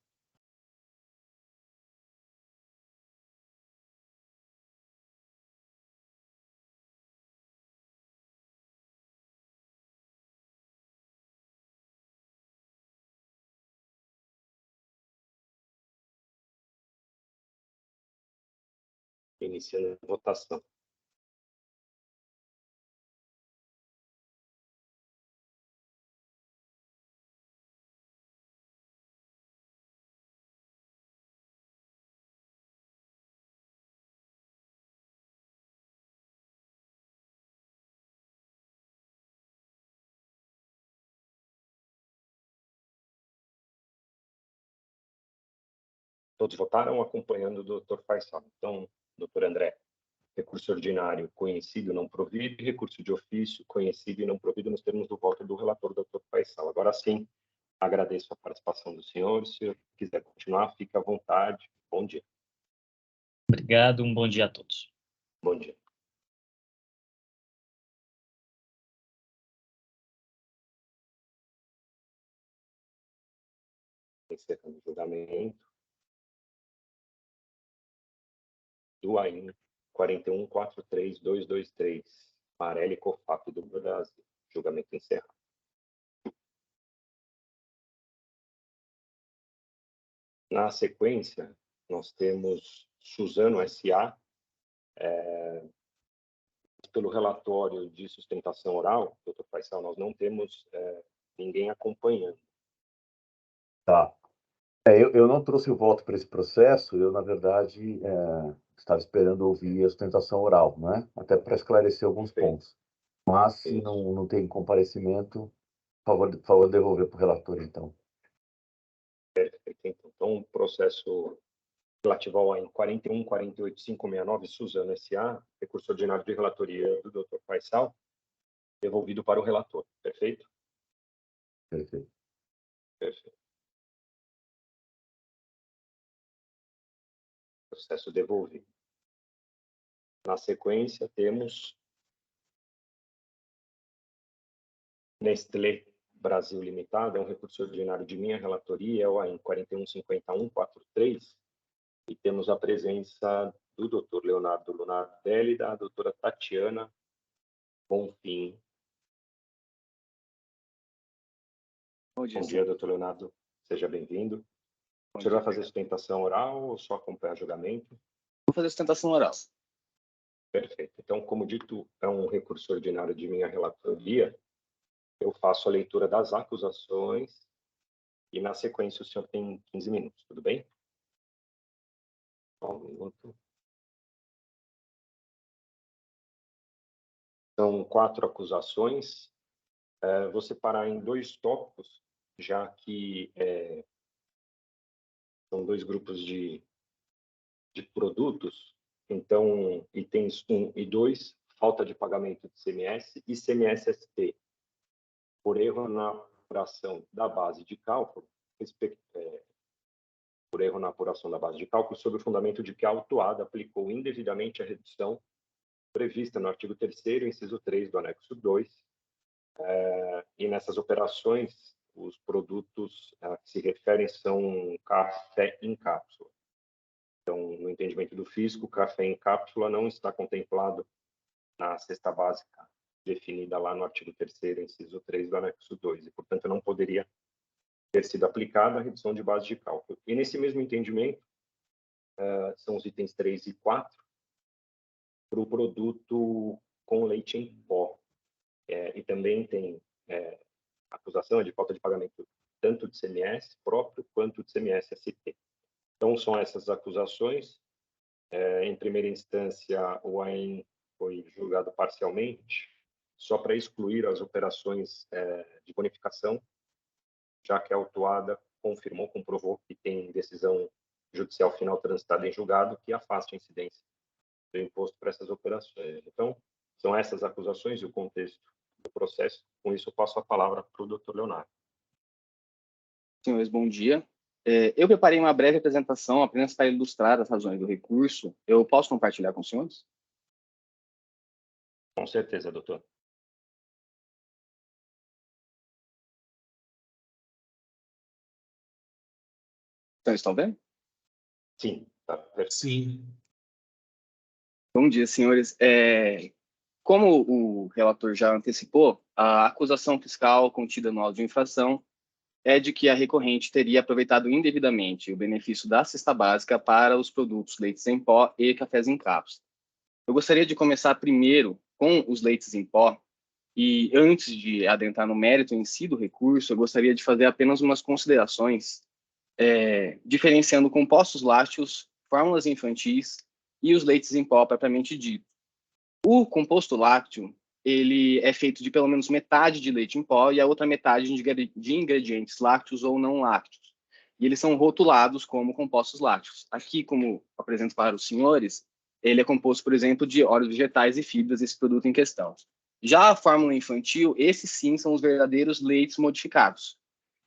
Iniciando a votação. Todos votaram acompanhando o doutor Faisal. Então, doutor André, recurso ordinário conhecido e não provido, e recurso de ofício conhecido e não provido nos termos do voto do relator, doutor Faisal. Agora sim, agradeço a participação do senhor. Se quiser continuar, fique à vontade. Bom dia. Obrigado, um bom dia a todos. Bom dia. Encerrando o julgamento. Do AIN 41.43223, Marelli Cofap do Brasil. Julgamento encerrado. Na sequência, nós temos Suzano S.A., pelo relatório de sustentação oral, doutor Faisal, nós não temos ninguém acompanhando. Tá. Eu não trouxe o voto para esse processo, eu, na verdade, estava esperando ouvir a sustentação oral, né? Até para esclarecer alguns pontos. Mas, se não tem comparecimento, por favor, devolver para o relator, então. Perfeito. Então, o processo relativo ao AIN 41.48569, Suzano S.A., recurso ordinário de relatoria do doutor Faisal, devolvido para o relator. Perfeito? Perfeito. Perfeito. Processo devolvido. Na sequência, temos Nestlé Brasil Limitada, é um recurso ordinário de minha relatoria, é o AIN 41.5143, e temos a presença do Dr. Leonardo Lunardelli e da doutora Tatiana Bonfim. Bom dia, doutor Leonardo. Seja bem-vindo. O senhor vai fazer sustentação oral ou só acompanhar julgamento? Vou fazer sustentação oral. Perfeito. Então, como dito, é um recurso ordinário de minha relatoria. Eu faço a leitura das acusações e, na sequência, o senhor tem 15 minutos. Tudo bem? Só um minuto. São 4 acusações. Vou separar em 2 tópicos, já que são 2 grupos de produtos. Então, itens 1 e 2, falta de pagamento de CMS e CMS-ST, por erro na apuração da base de cálculo, sob o fundamento de que a autuada aplicou indevidamente a redução prevista no artigo 3º, inciso 3 do anexo 2, e nessas operações, os produtos que se referem são café em cápsula. Então, no entendimento do fisco, café em cápsula não está contemplado na cesta básica definida lá no artigo 3º, inciso 3 do anexo 2, e, portanto, não poderia ter sido aplicada a redução de base de cálculo. E nesse mesmo entendimento, são os itens 3 e 4, para o produto com leite em pó. E também tem acusação de falta de pagamento tanto de CMS próprio quanto de CMS-ST. Então, são essas acusações. Em primeira instância, o AEN foi julgado parcialmente, só para excluir as operações de bonificação, já que a autuada confirmou, comprovou que tem decisão judicial final transitada em julgado que afasta a incidência do imposto para essas operações. Então, são essas acusações e o contexto do processo. Com isso, eu passo a palavra para o Dr. Leonardo. Senhores, bom dia. Eu preparei uma breve apresentação apenas para ilustrar as razões do recurso. Eu posso compartilhar com os senhores? Com certeza, doutor. Então, estão vendo? Sim, tá perfeito. Sim. Bom dia, senhores. Como o relator já antecipou, a acusação fiscal contida no auto de infração é de que a recorrente teria aproveitado indevidamente o benefício da cesta básica para os produtos leites em pó e cafés em cápsula. Eu gostaria de começar primeiro com os leites em pó, e antes de adentrar no mérito em si do recurso, eu gostaria de fazer apenas umas considerações, diferenciando compostos lácteos, fórmulas infantis e os leites em pó propriamente dito. O composto lácteo, ele é feito de pelo menos metade de leite em pó e a outra metade de ingredientes lácteos ou não lácteos. E eles são rotulados como compostos lácteos. Aqui, como apresento para os senhores, ele é composto, por exemplo, de óleos vegetais e fibras, esse produto em questão. Já a fórmula infantil, esses sim são os verdadeiros leites modificados.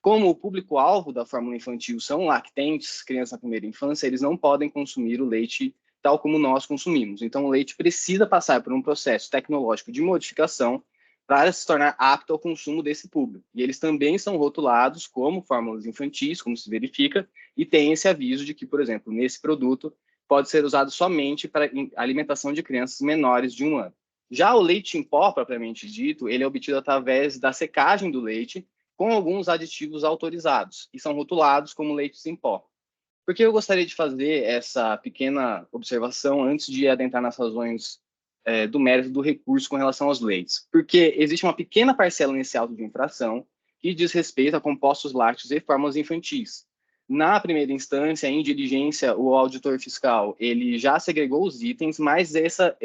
Como o público-alvo da fórmula infantil são lactentes, crianças na primeira infância, eles não podem consumir o leite tal como nós consumimos. Então, o leite precisa passar por um processo tecnológico de modificação para se tornar apto ao consumo desse público. E eles também são rotulados como fórmulas infantis, como se verifica, e tem esse aviso de que, por exemplo, nesse produto, pode ser usado somente para alimentação de crianças menores de 1 ano. Já o leite em pó, propriamente dito, ele é obtido através da secagem do leite com alguns aditivos autorizados, e são rotulados como leites em pó. Por que eu gostaria de fazer essa pequena observação antes de adentrar nas razões do mérito do recurso com relação aos leites? Porque existe uma pequena parcela nesse auto de infração que diz respeito a compostos lácteos e fórmulas infantis. Na primeira instância, em diligência, o auditor fiscal ele já segregou os itens, mas essa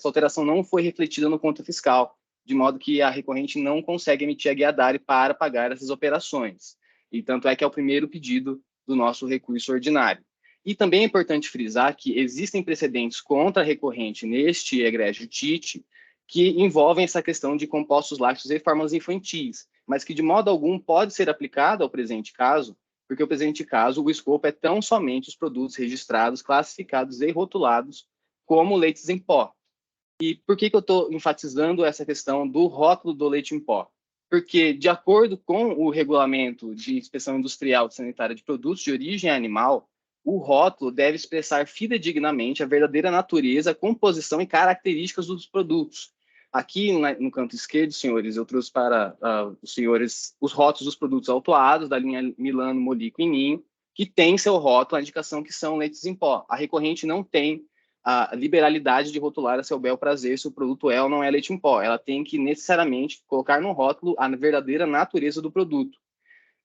alteração não foi refletida no conto fiscal, de modo que a recorrente não consegue emitir a guiadare para pagar essas operações. E tanto é que é o primeiro pedido do nosso recurso ordinário. E também é importante frisar que existem precedentes contra a recorrente neste egrégio TIT que envolvem essa questão de compostos lácteos e fórmulas infantis, mas que de modo algum pode ser aplicado ao presente caso, porque o presente caso, o escopo é tão somente os produtos registrados, classificados e rotulados como leites em pó. E por que eu estou enfatizando essa questão do rótulo do leite em pó? Porque, de acordo com o regulamento de inspeção industrial e sanitária de produtos de origem animal, o rótulo deve expressar fidedignamente a verdadeira natureza, composição e características dos produtos. Aqui, no canto esquerdo, senhores, eu trouxe para os senhores os rótulos dos produtos autuados, da linha Milano, Molico e Ninho, que tem seu rótulo, a indicação que são leites em pó. A recorrente não tem a liberalidade de rotular a seu bel prazer se o produto é ou não é leite em pó. Ela tem que necessariamente colocar no rótulo a verdadeira natureza do produto.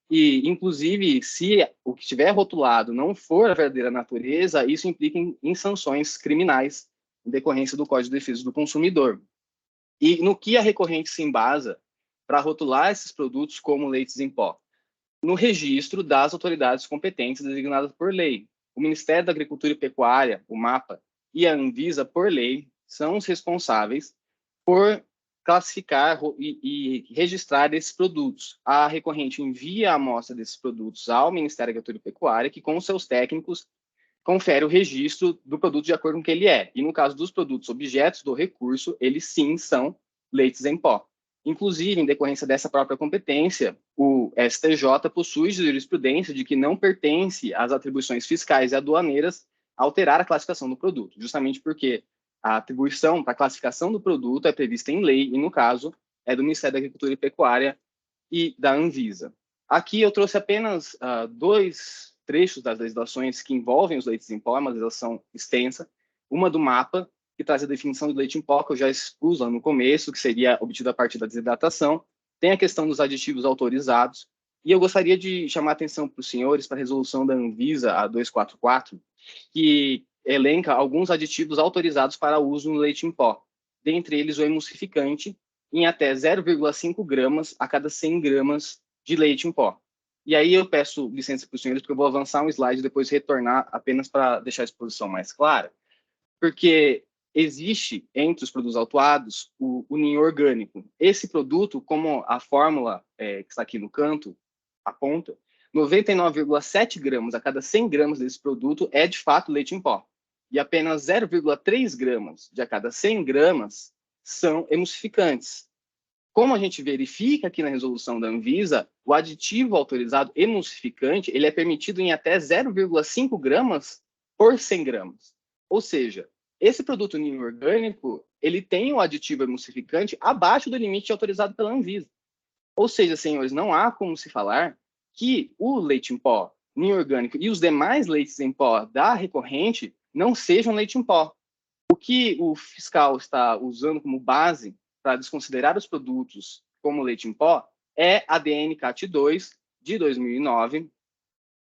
E, inclusive, se o que estiver rotulado não for a verdadeira natureza, isso implica em sanções criminais em decorrência do Código de Defesa do Consumidor. E no que a recorrente se embasa para rotular esses produtos como leites em pó? No registro das autoridades competentes designadas por lei. O Ministério da Agricultura e Pecuária, o MAPA, e a Anvisa, por lei, são os responsáveis por classificar e registrar esses produtos. A recorrente envia a amostra desses produtos ao Ministério da Agricultura e Pecuária, que com seus técnicos confere o registro do produto de acordo com o que ele é. E no caso dos produtos objetos do recurso, eles sim são leites em pó. Inclusive, em decorrência dessa própria competência, o STJ possui jurisprudência de que não pertence às atribuições fiscais e aduaneiras alterar a classificação do produto, justamente porque a atribuição para a classificação do produto é prevista em lei e, no caso, é do Ministério da Agricultura e Pecuária e da Anvisa. Aqui eu trouxe apenas 2 trechos das legislações que envolvem os leites em pó, uma legislação extensa, uma do MAPA, que traz a definição do leite em pó, que eu já expus lá no começo, que seria obtido a partir da desidratação. Tem a questão dos aditivos autorizados, e eu gostaria de chamar a atenção para os senhores para a resolução da Anvisa, a 244, que elenca alguns aditivos autorizados para uso no leite em pó, dentre eles o emulsificante, em até 0,5 gramas a cada 100 gramas de leite em pó. E aí eu peço licença para os senhores, porque eu vou avançar um slide e depois retornar apenas para deixar a exposição mais clara, porque existe entre os produtos autuados o ninho orgânico. Esse produto, como a fórmula que está aqui no canto aponta, 99,7 gramas a cada 100 gramas desse produto é de fato leite em pó. E apenas 0,3 gramas de a cada 100 gramas são emulsificantes. Como a gente verifica aqui na resolução da Anvisa, o aditivo autorizado emulsificante ele é permitido em até 0,5 gramas por 100 gramas. Ou seja, esse produto ninho orgânico ele tem um aditivo emulsificante abaixo do limite autorizado pela Anvisa. Ou seja, senhores, não há como se falar que o leite em pó, ninho orgânico e os demais leites em pó da recorrente não sejam leite em pó. O que o fiscal está usando como base para desconsiderar os produtos como leite em pó é a DNCAT-2 de 2009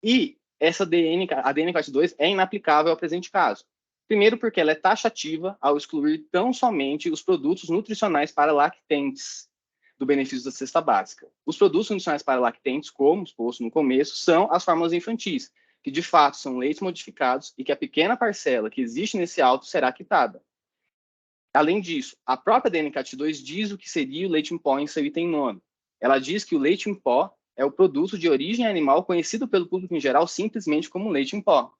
e essa a DNCAT-2 é inaplicável ao presente caso. Primeiro porque ela é taxativa ao excluir tão somente os produtos nutricionais para lactentes do benefício da cesta básica. Os produtos nutricionais para lactentes, como exposto no começo, são as fórmulas infantis, que de fato são leites modificados e que a pequena parcela que existe nesse auto será quitada. Além disso, a própria DNCAT-2 diz o que seria o leite em pó em seu item 9. Ela diz que o leite em pó é o produto de origem animal conhecido pelo público em geral simplesmente como leite em pó.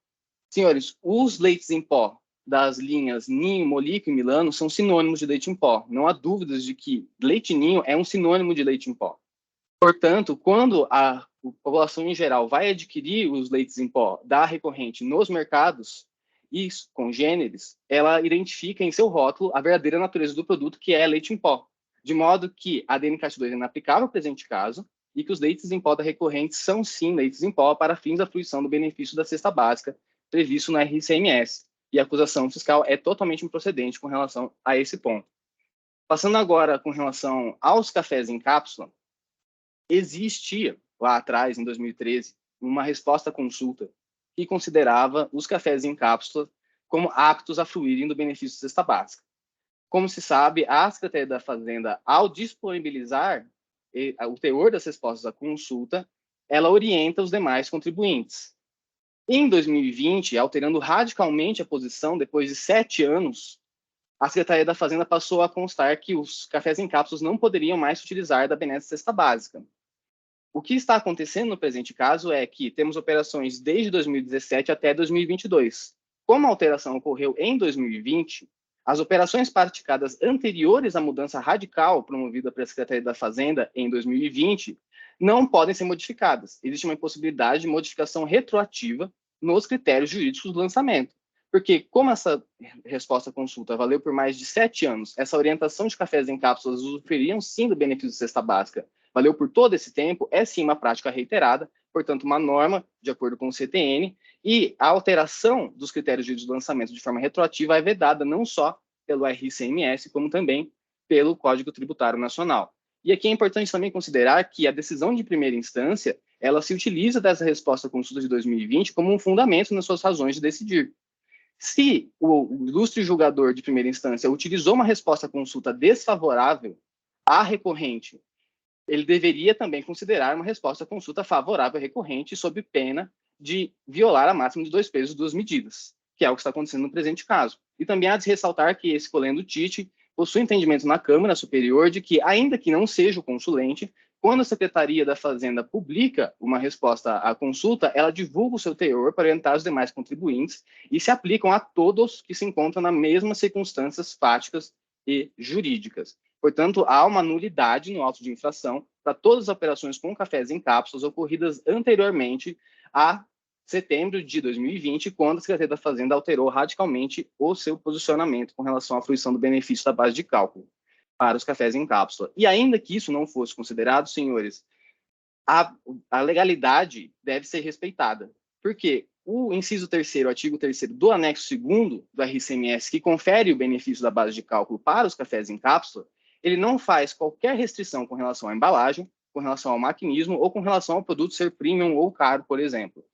Senhores, os leites em pó das linhas Ninho, Molico e Milano são sinônimos de leite em pó. Não há dúvidas de que leite Ninho é um sinônimo de leite em pó. Portanto, quando a população em geral vai adquirir os leites em pó da recorrente nos mercados e congêneres, ela identifica em seu rótulo a verdadeira natureza do produto, que é leite em pó. De modo que a DNCAT-2 é inaplicável no presente caso e que os leites em pó da recorrente são sim leites em pó para fins da fruição do benefício da cesta básica previsto no RCMS. E a acusação fiscal é totalmente improcedente com relação a esse ponto. Passando agora com relação aos cafés em cápsula, existia lá atrás, em 2013, uma resposta à consulta que considerava os cafés em cápsula como aptos a fruírem do benefício da cesta básica. Como se sabe, a Secretaria da Fazenda, ao disponibilizar o teor das respostas à consulta, ela orienta os demais contribuintes. Em 2020, alterando radicalmente a posição, depois de 7 anos, a Secretaria da Fazenda passou a constar que os cafés em cápsulas não poderiam mais se utilizar da benesse cesta básica. O que está acontecendo no presente caso é que temos operações desde 2017 até 2022. Como a alteração ocorreu em 2020, as operações praticadas anteriores à mudança radical promovida pela Secretaria da Fazenda em 2020 não podem ser modificadas. Existe uma impossibilidade de modificação retroativa nos critérios jurídicos do lançamento. Porque, como essa resposta à consulta valeu por mais de 7 anos, essa orientação de cafés em cápsulas usufruiriam sim do benefício de cesta básica, valeu por todo esse tempo, é sim uma prática reiterada, portanto, uma norma de acordo com o CTN, e a alteração dos critérios de lançamento de forma retroativa é vedada não só pelo RCMS, como também pelo Código Tributário Nacional. E aqui é importante também considerar que a decisão de primeira instância, ela se utiliza dessa resposta à consulta de 2020 como um fundamento nas suas razões de decidir. Se o ilustre julgador de primeira instância utilizou uma resposta à consulta desfavorável à recorrente, ele deveria também considerar uma resposta à consulta favorável à recorrente sob pena de violar a máxima de 2 pesos, 2 medidas. que é o que está acontecendo no presente caso. E também há de ressaltar que esse Colendo Tite possui entendimento na Câmara Superior de que, ainda que não seja o consulente, quando a Secretaria da Fazenda publica uma resposta à consulta, ela divulga o seu teor para orientar os demais contribuintes e se aplicam a todos que se encontram nas mesmas circunstâncias fáticas e jurídicas. Portanto, há uma nulidade no auto de infração para todas as operações com cafés em cápsulas ocorridas anteriormente a setembro de 2020, quando a Secretaria da Fazenda alterou radicalmente o seu posicionamento com relação à fruição do benefício da base de cálculo para os cafés em cápsula. E ainda que isso não fosse considerado, senhores, a legalidade deve ser respeitada. Porque o inciso 3º, artigo 3º do anexo 2º do RCMS, que confere o benefício da base de cálculo para os cafés em cápsula, ele não faz qualquer restrição com relação à embalagem, com relação ao maquinismo ou com relação ao produto ser premium ou caro, por exemplo.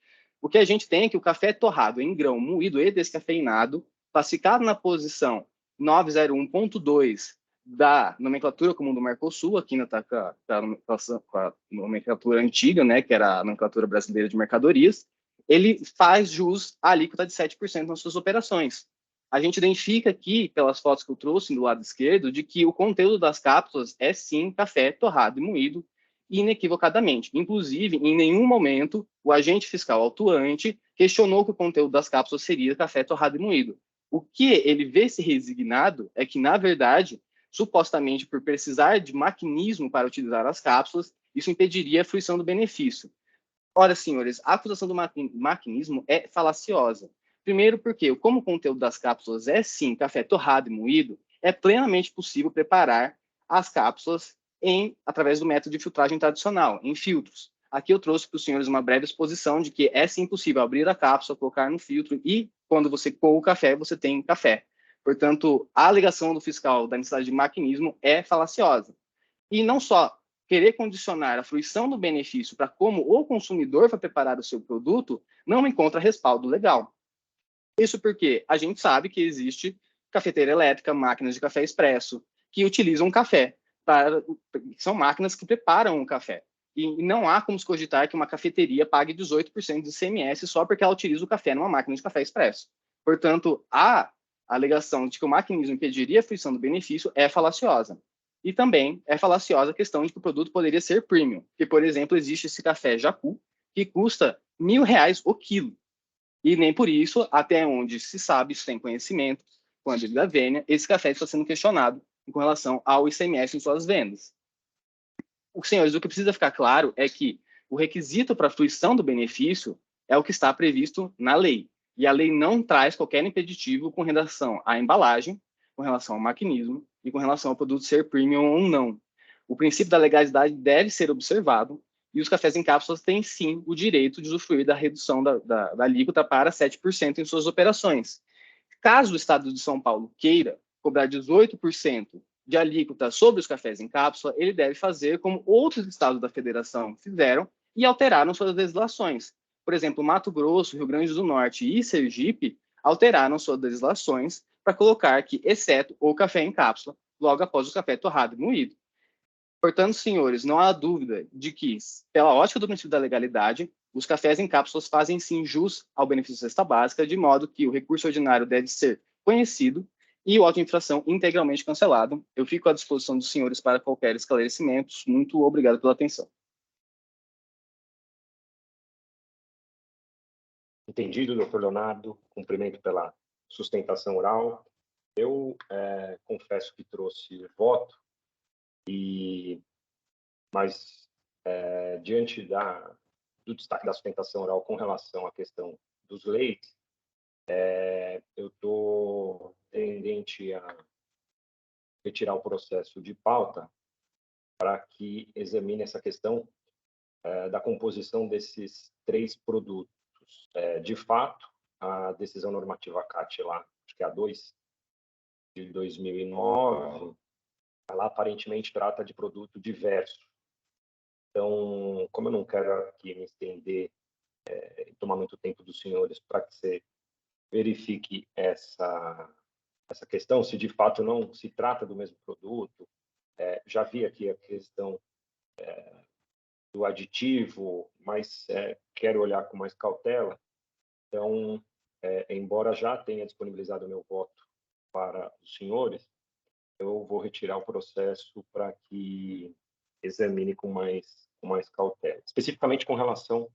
O que a gente tem é que o café torrado em grão, moído e descafeinado, classificado na posição 901.2 da nomenclatura comum do Mercosul, aqui está com a nomenclatura antiga, né, que era a nomenclatura brasileira de mercadorias, ele faz jus à alíquota de 7% nas suas operações. A gente identifica aqui, pelas fotos que eu trouxe do lado esquerdo, de que o conteúdo das cápsulas é sim café torrado e moído, inequivocadamente. Inclusive, em nenhum momento, o agente fiscal autuante questionou que o conteúdo das cápsulas seria café torrado e moído. O que ele vê se resignado é que, na verdade, supostamente por precisar de maquinismo para utilizar as cápsulas, isso impediria a fruição do benefício. Ora, senhores, a acusação do maquinismo é falaciosa. Primeiro porque, como o conteúdo das cápsulas é, sim, café torrado e moído, é plenamente possível preparar as cápsulas através do método de filtragem tradicional, em filtros. Aqui eu trouxe para os senhores uma breve exposição de que é sim possível abrir a cápsula, colocar no filtro e, quando você coa o café, você tem café. Portanto, a alegação do fiscal da necessidade de maquinismo é falaciosa. E não só querer condicionar a fruição do benefício para como o consumidor vai preparar o seu produto, não encontra respaldo legal. Isso porque a gente sabe que existe cafeteira elétrica, máquinas de café expresso, que utilizam café, são máquinas que preparam o café. E não há como se cogitar que uma cafeteria pague 18% de ICMS só porque ela utiliza o café numa máquina de café expresso. Portanto, a alegação de que o maquinismo impediria a fruição do benefício é falaciosa. E também é falaciosa a questão de que o produto poderia ser premium, que, por exemplo, existe esse café Jacu, que custa R$1.000 o quilo. E nem por isso, até onde se sabe, sem conhecimento, com a dívida vênia, esse café está sendo questionado com relação ao ICMS em suas vendas. Senhores, o que precisa ficar claro é que o requisito para a fruição do benefício é o que está previsto na lei. E a lei não traz qualquer impeditivo com relação à embalagem, com relação ao maquinismo e com relação ao produto ser premium ou não. O princípio da legalidade deve ser observado e os cafés em cápsulas têm, sim, o direito de usufruir da redução da alíquota para 7% em suas operações. Caso o Estado de São Paulo queira cobrar 18% de alíquota sobre os cafés em cápsula, ele deve fazer como outros estados da federação fizeram e alteraram suas legislações. Por exemplo, Mato Grosso, Rio Grande do Norte e Sergipe alteraram suas legislações para colocar que, exceto o café em cápsula, logo após o café torrado e moído. Portanto, senhores, não há dúvida de que, pela ótica do princípio da legalidade, os cafés em cápsulas fazem sim jus ao benefício da cesta básica, de modo que o recurso ordinário deve ser conhecido e o auto de infração integralmente cancelado. Eu fico à disposição dos senhores para qualquer esclarecimento. Muito obrigado pela atenção. Entendido, doutor Leonardo. Cumprimento pela sustentação oral. Eu confesso que trouxe voto, mas diante do destaque da sustentação oral com relação à questão dos leites, eu estou tendente a retirar o processo de pauta para que examine essa questão da composição desses 3 produtos. De fato, a decisão normativa CAT lá, acho que é a 2 de 2009, ela aparentemente trata de produto diverso. Então, como eu não quero aqui me estender e tomar muito tempo dos senhores para que você verifique essa questão, se de fato não se trata do mesmo produto. Já vi aqui a questão do aditivo, mas quero olhar com mais cautela. Então, embora já tenha disponibilizado o meu voto para os senhores, eu vou retirar o processo para que examine com mais cautela, especificamente com relação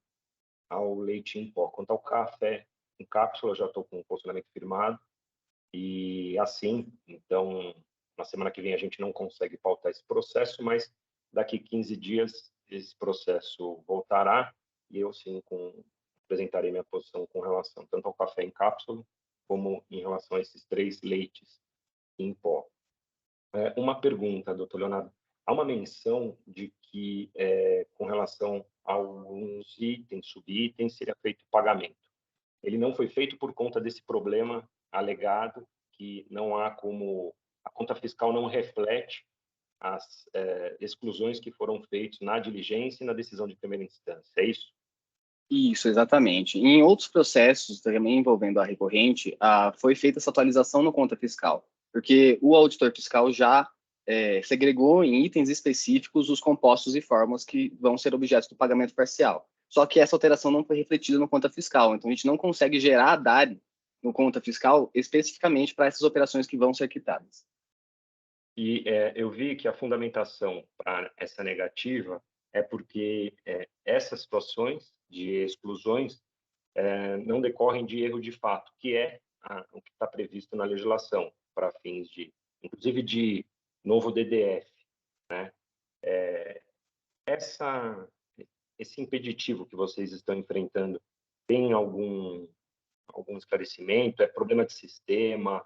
ao leite em pó. Quanto ao café em cápsula, eu já estou com o posicionamento firmado, e assim, então, na semana que vem a gente não consegue pautar esse processo, mas daqui 15 dias esse processo voltará e eu, sim, apresentarei minha posição com relação tanto ao café em cápsula como em relação a esses 3 leites em pó. Uma pergunta, doutor Leonardo. Há uma menção de que, com relação a alguns itens, subitens, seria feito pagamento. Ele não foi feito por conta desse problema alegado, que não há como... A conta fiscal não reflete as exclusões que foram feitas na diligência e na decisão de primeira instância. É isso? Isso, exatamente. Em outros processos, também envolvendo a recorrente, foi feita essa atualização no conta fiscal, porque o auditor fiscal já segregou em itens específicos os compostos e fórmulas que vão ser objeto do pagamento parcial. Só que essa alteração não foi refletida no conta fiscal, então a gente não consegue gerar a DARE no conta fiscal especificamente para essas operações que vão ser quitadas. E eu vi que a fundamentação para essa negativa é porque essas situações de exclusões não decorrem de erro de fato, que é o que está previsto na legislação, para fins de, inclusive, de novo DDF, né? Esse impeditivo que vocês estão enfrentando tem algum esclarecimento? É problema de sistema?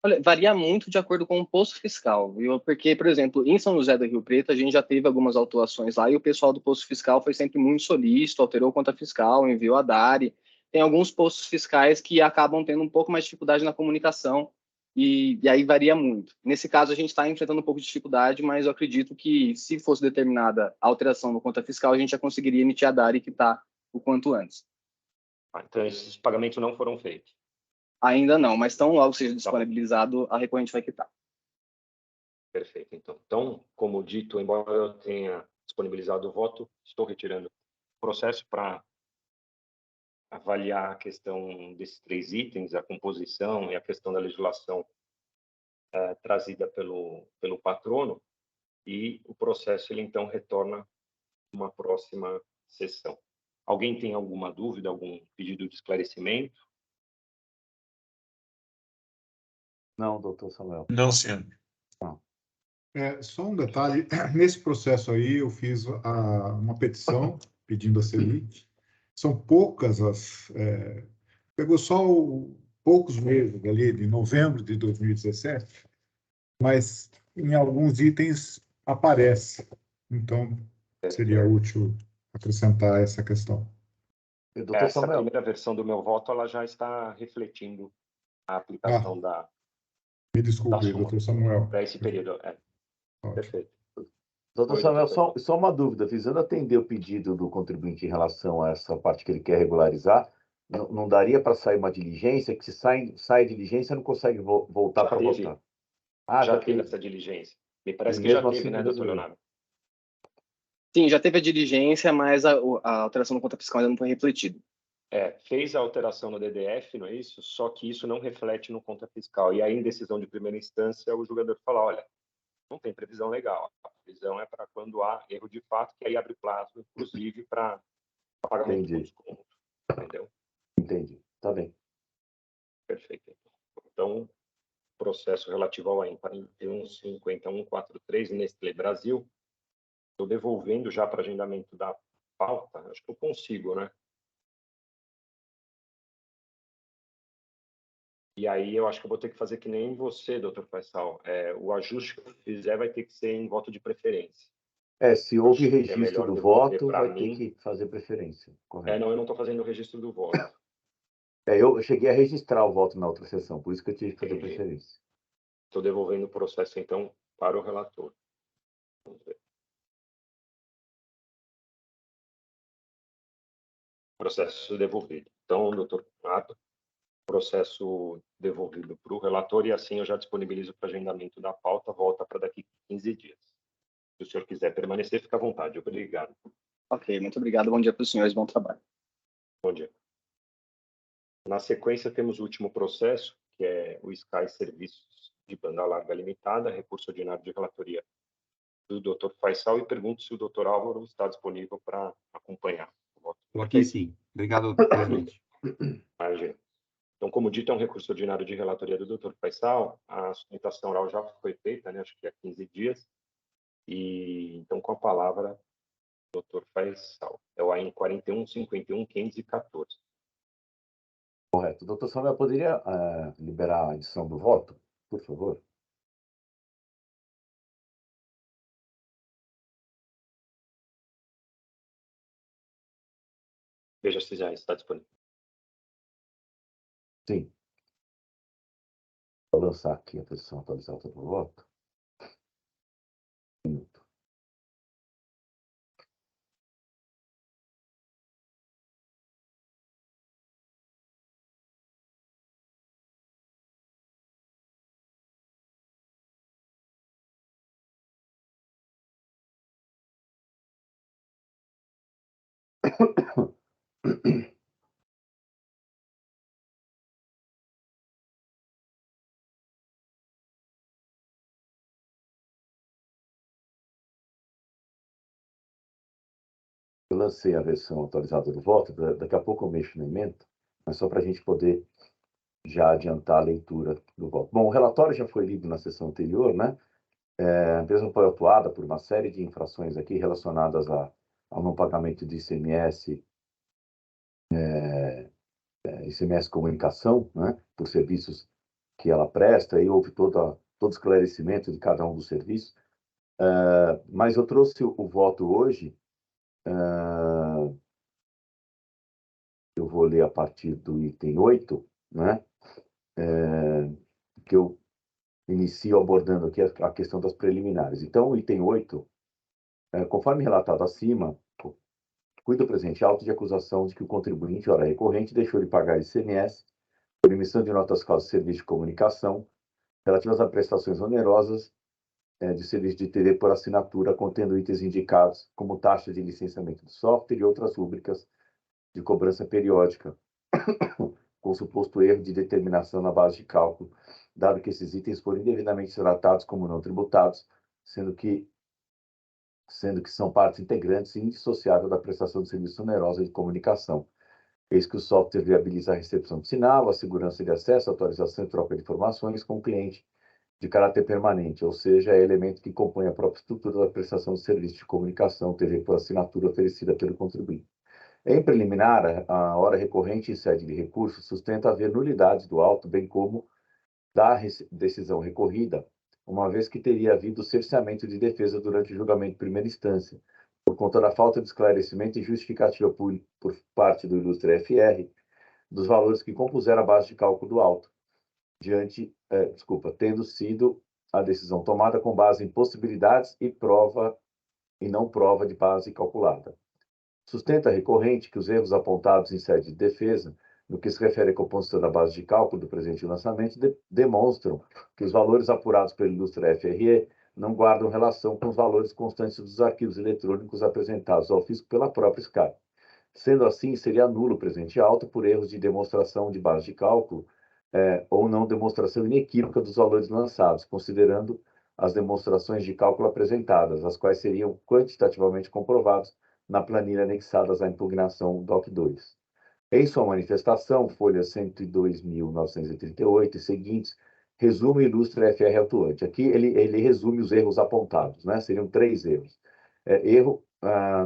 Olha, varia muito de acordo com o posto fiscal, viu? Porque, por exemplo, em São José do Rio Preto, a gente já teve algumas autuações lá e o pessoal do posto fiscal foi sempre muito solícito, alterou a conta fiscal, enviou a DARE. Tem alguns postos fiscais que acabam tendo um pouco mais de dificuldade na comunicação e aí varia muito. Nesse caso, a gente está enfrentando um pouco de dificuldade, mas eu acredito que se fosse determinada a alteração no conta fiscal, a gente já conseguiria emitir a DARE e quitar o quanto antes. Então, esses pagamentos não foram feitos? Ainda não, mas tão logo seja disponibilizado, a recorrente vai quitar. Perfeito, então. Então, como dito, embora eu tenha disponibilizado o voto, estou retirando o processo para avaliar a questão desses 3 itens, a composição e a questão da legislação trazida pelo patrono, e o processo, ele então retorna uma próxima sessão. Alguém tem alguma dúvida, algum pedido de esclarecimento? Não, doutor Samuel. Não, senhor. Só um detalhe, nesse processo aí eu fiz uma petição pedindo a Selic. São poucas pegou só poucos meses ali, de novembro de 2017, mas em alguns itens aparece. Então, seria útil acrescentar essa questão. Doutor Essa Samuel. primeira versão do meu voto, ela já está refletindo a aplicação Me desculpe, súmula doutor Samuel. para esse período. Perfeito. Doutor Oi, Samuel, doutor. só uma dúvida. Visando atender o pedido do contribuinte em relação a essa parte que ele quer regularizar, não daria para sair uma diligência, que se sai diligência não consegue voltar para votar? Já teve essa diligência. Me parece que já teve, assim, né, doutor Leonardo? Sim, já teve a diligência, mas a alteração no conta fiscal ainda não foi refletida. Fez a alteração no DDF, não é isso? Só que isso não reflete no conta fiscal. E aí, em decisão de primeira instância, o julgador fala, olha, não tem previsão legal. A previsão é para quando há erro de fato, que aí abre prazo, inclusive, para pagamento do desconto. Entendeu? Entendi. Tá bem. Perfeito. Então, processo relativo ao EM 415143, Nestlé Brasil. Estou devolvendo já para agendamento da pauta. Acho que eu consigo, né? E aí eu acho que eu vou ter que fazer que nem você, doutor Faisal. O ajuste que eu fizer vai ter que ser em voto de preferência. Se houve registro do voto, vai ter que fazer preferência. Correto. Não, eu não estou fazendo o registro do voto. Eu cheguei a registrar o voto na outra sessão, por isso que eu tive que fazer preferência. Estou devolvendo o processo, então, para o relator. Vamos ver. Processo devolvido. Então, doutor Renato, processo devolvido para o relator, e assim eu já disponibilizo para agendamento da pauta, volta para daqui 15 dias. Se o senhor quiser permanecer, fica à vontade. Obrigado. Ok, muito obrigado. Bom dia para os senhores, bom trabalho. Bom dia. Na sequência, temos o último processo, que é o Sky Serviços de Banda Larga Limitada, recurso ordinário de relatoria do Dr. Faisal, e pergunto se o Dr. Álvaro está disponível para acompanhar o voto. Estou aqui sim. Obrigado, presidente. Imagina. Então, como dito, é um recurso ordinário de relatoria do Dr. Faisal. A sustentação oral já foi feita, né, acho que há 15 dias. E, então, com a palavra, Dr. Faisal. É o AIN 41, 51, 15 e 14. Correto. Doutor Samuel, poderia liberar a edição do voto, por favor? Veja se já está disponível. Sim. Vou lançar aqui a posição atualizada do voto. Um minuto. Eu lancei a versão atualizada do voto, daqui a pouco eu mexo no emenda, mas só para a gente poder já adiantar a leitura do voto. Bom, o relatório já foi lido na sessão anterior, né? A empresa foi autuada por uma série de infrações aqui relacionadas ao não pagamento de ICMS, ICMS Comunicação, né? Por serviços que ela presta, e houve todo esclarecimento de cada um dos serviços. Mas eu trouxe o voto hoje. Eu vou ler a partir do item 8, né? Que eu inicio abordando aqui a questão das preliminares. Então, o item 8, conforme relatado acima, cuida o presente auto de acusação de que o contribuinte, hora recorrente, deixou de pagar ICMS por emissão de notas causas de serviço de comunicação relativas a prestações onerosas de serviço de TV por assinatura, contendo itens indicados como taxa de licenciamento de software e outras rúbricas de cobrança periódica, com suposto erro de determinação na base de cálculo, dado que esses itens foram indevidamente tratados como não tributados, sendo que são partes integrantes e indissociáveis da prestação de serviço onerosa de comunicação. Eis que o software viabiliza a recepção de sinal, a segurança de acesso, a atualização e troca de informações com o cliente de caráter permanente, ou seja, é elemento que compõe a própria estrutura da prestação de serviço de comunicação, TV por assinatura oferecida pelo contribuinte. Em preliminar, a hora recorrente em sede de recurso sustenta haver nulidades do auto, bem como da decisão recorrida, uma vez que teria havido cerceamento de defesa durante o julgamento de primeira instância, por conta da falta de esclarecimento e justificativa por parte do ilustre FR dos valores que compuseram a base de cálculo do auto, tendo sido a decisão tomada com base em possibilidades e não prova de base calculada. Sustenta a recorrente que os erros apontados em sede de defesa, no que se refere à composição da base de cálculo do presente lançamento, demonstram que os valores apurados pelo ilustre FRE não guardam relação com os valores constantes dos arquivos eletrônicos apresentados ao fisco pela própria Sky. Sendo assim, seria nulo o presente auto por erros de demonstração de base de cálculo ou não demonstração inequívoca dos valores lançados, considerando as demonstrações de cálculo apresentadas, as quais seriam quantitativamente comprovadas na planilha anexadas à impugnação DOC 2. Em sua manifestação, folha 102.938 e seguintes, resume o ilustre FR atuante. Aqui ele resume os erros apontados, né? Seriam 3 erros. Erro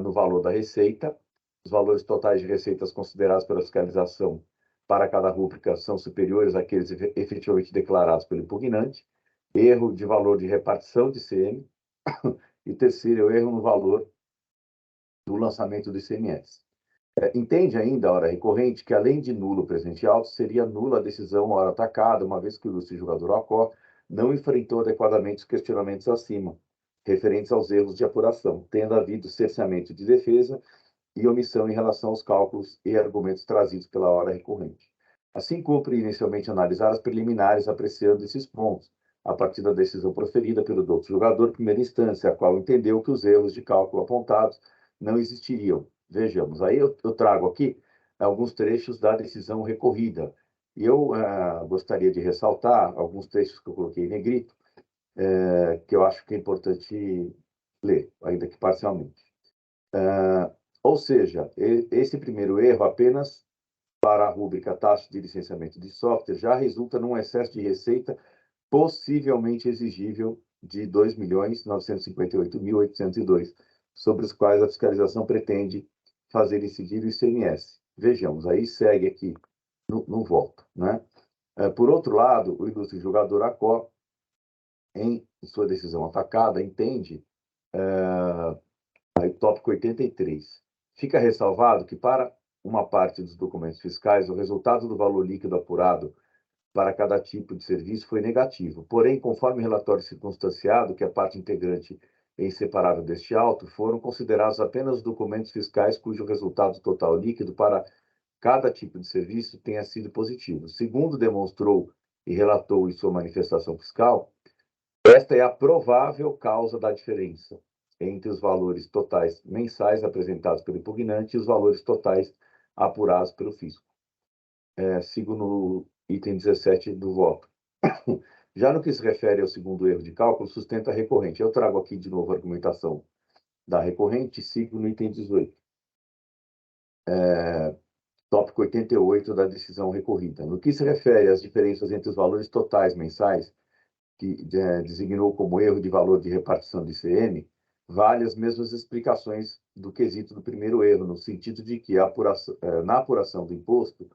no valor da receita, os valores totais de receitas considerados pela fiscalização para cada rúbrica são superiores àqueles efetivamente declarados pelo impugnante, erro de valor de repartição de ICM, e terceiro, erro no valor do lançamento do ICMS. Entende ainda a hora recorrente que, além de nulo o presente auto, seria nula a decisão hora atacada, uma vez que o ilustre julgador Ocó não enfrentou adequadamente os questionamentos acima, referentes aos erros de apuração, tendo havido cerceamento de defesa e omissão em relação aos cálculos e argumentos trazidos pela hora recorrente. Assim, cumpre inicialmente analisar as preliminares apreciando esses pontos, a partir da decisão proferida pelo doutor julgador primeira instância, a qual entendeu que os erros de cálculo apontados não existiriam. Vejamos, aí eu trago aqui alguns trechos da decisão recorrida. E eu gostaria de ressaltar alguns trechos que eu coloquei em negrito, que eu acho que é importante ler, ainda que parcialmente. Ou seja, esse primeiro erro, apenas para a rúbrica taxa de licenciamento de software, já resulta num excesso de receita possivelmente exigível de R$ 2.958.802, sobre os quais a fiscalização pretende fazer incidir o ICMS. Vejamos, aí segue aqui no voto, né? Por outro lado, o ilustre julgador Acó, em sua decisão atacada, entende, aí, tópico 83, fica ressalvado que para uma parte dos documentos fiscais, o resultado do valor líquido apurado para cada tipo de serviço foi negativo. Porém, conforme o relatório circunstanciado, que é parte integrante e inseparável deste auto, foram considerados apenas os documentos fiscais cujo resultado total líquido para cada tipo de serviço tenha sido positivo. Segundo demonstrou e relatou em sua manifestação fiscal, esta é a provável causa da diferença entre os valores totais mensais apresentados pelo impugnante e os valores totais apurados pelo fisco. Sigo no item 17 do voto. Já no que se refere ao segundo erro de cálculo, sustenta a recorrente. Eu trago aqui de novo a argumentação da recorrente, sigo no item 18. Tópico 88 da decisão recorrida. No que se refere às diferenças entre os valores totais mensais, que designou como erro de valor de repartição de ICM, vale as mesmas explicações do quesito do primeiro erro, no sentido de que na apuração do imposto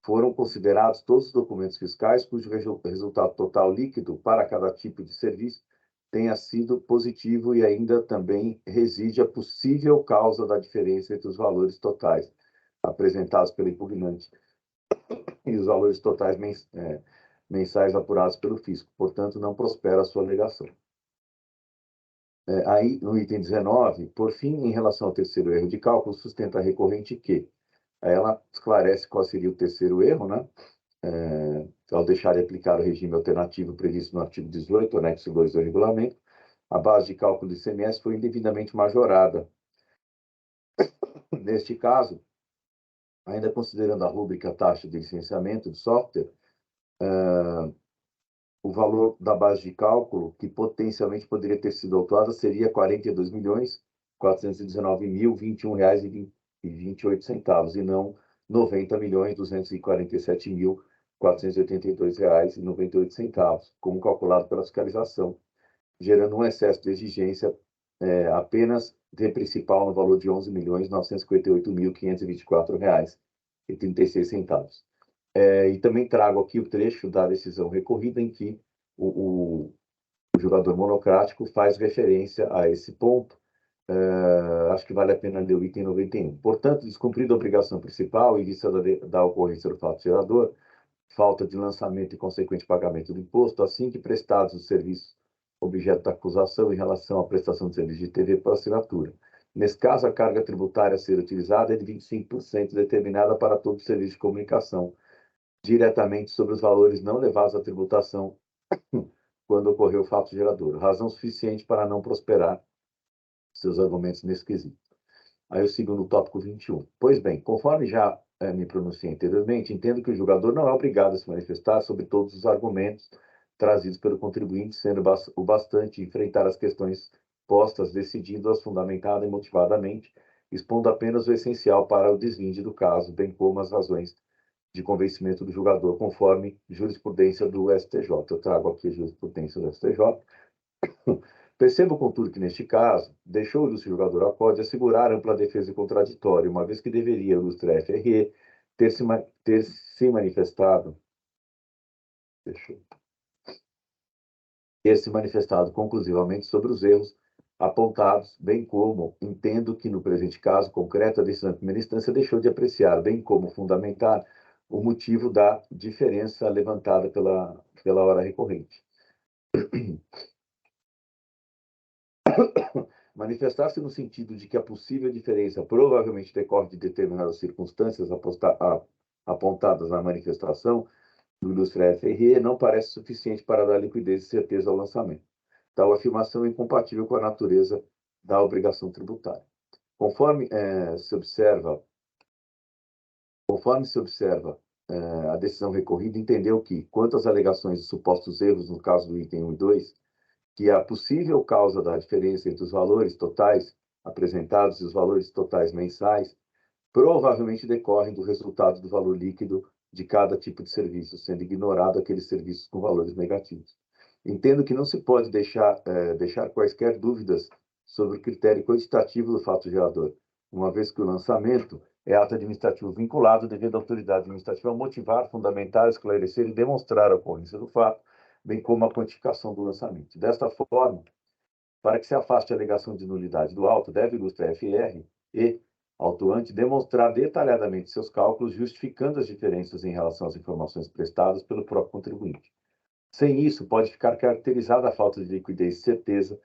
foram considerados todos os documentos fiscais cujo resultado total líquido para cada tipo de serviço tenha sido positivo e ainda também reside a possível causa da diferença entre os valores totais apresentados pelo impugnante e os valores totais mensais apurados pelo fisco. Portanto, não prospera a sua alegação. Aí, no item 19, por fim, em relação ao terceiro erro de cálculo, sustenta a recorrente que ela esclarece qual seria o terceiro erro, né? Ao deixar de aplicar o regime alternativo previsto no artigo 18, anexo 2 do regulamento, a base de cálculo do ICMS foi indevidamente majorada. Neste caso, ainda considerando a rúbrica taxa de licenciamento de software, o valor da base de cálculo, que potencialmente poderia ter sido autuada, seria R$ 42.419.021,28, e não R$ 90.247.482,98, como calculado pela fiscalização, gerando um excesso de exigência apenas de principal no valor de R$ 11.958.524,36. E também trago aqui o trecho da decisão recorrida em que o julgador monocrático faz referência a esse ponto. Acho que vale a pena ler o item 91. Portanto, descumprida a obrigação principal em vista da ocorrência do fato gerador, falta de lançamento e consequente pagamento do imposto, assim que prestados os serviços objeto da acusação em relação à prestação de serviço de TV por assinatura. Nesse caso, a carga tributária a ser utilizada é de 25%, determinada para todo o serviço de comunicação, diretamente sobre os valores não levados à tributação quando ocorreu o fato gerador. Razão suficiente para não prosperar seus argumentos nesse quesito. Aí eu sigo no tópico 21. Pois bem, conforme já me pronunciei anteriormente, entendo que o julgador não é obrigado a se manifestar sobre todos os argumentos trazidos pelo contribuinte, sendo o bastante enfrentar as questões postas, decidindo-as fundamentada e motivadamente, expondo apenas o essencial para o desvinde do caso, bem como as razões de convencimento do julgador, conforme jurisprudência do STJ. Eu trago aqui a jurisprudência do STJ. Percebo, contudo, que neste caso, deixou o ilustre julgador Acó assegurar ampla defesa e contraditória, uma vez que deveria o ilustre FRE ter se manifestado conclusivamente sobre os erros apontados, bem como entendo que, no presente caso concreto, a decisão de primeira instância deixou de apreciar, bem como fundamentar o motivo da diferença levantada pela hora recorrente. Manifestar-se no sentido de que a possível diferença provavelmente decorre de determinadas circunstâncias apontadas na manifestação do ilustre FRE não parece suficiente para dar liquidez e certeza ao lançamento. Tal afirmação é incompatível com a natureza da obrigação tributária. Conforme se observa Conforme se observa, a decisão recorrida entendeu que, quanto às alegações de supostos erros no caso do item 1 e 2, que a possível causa da diferença entre os valores totais apresentados e os valores totais mensais provavelmente decorrem do resultado do valor líquido de cada tipo de serviço, sendo ignorado aqueles serviços com valores negativos. Entendo que não se pode deixar quaisquer dúvidas sobre o critério quantitativo do fato gerador, uma vez que o lançamento é ato administrativo vinculado, devendo a autoridade administrativa motivar, fundamentar, esclarecer e demonstrar a ocorrência do fato, bem como a quantificação do lançamento. Desta forma, para que se afaste a alegação de nulidade do auto, deve o ilustre FR e autuante demonstrar detalhadamente seus cálculos, justificando as diferenças em relação às informações prestadas pelo próprio contribuinte. Sem isso, pode ficar caracterizada a falta de liquidez e certeza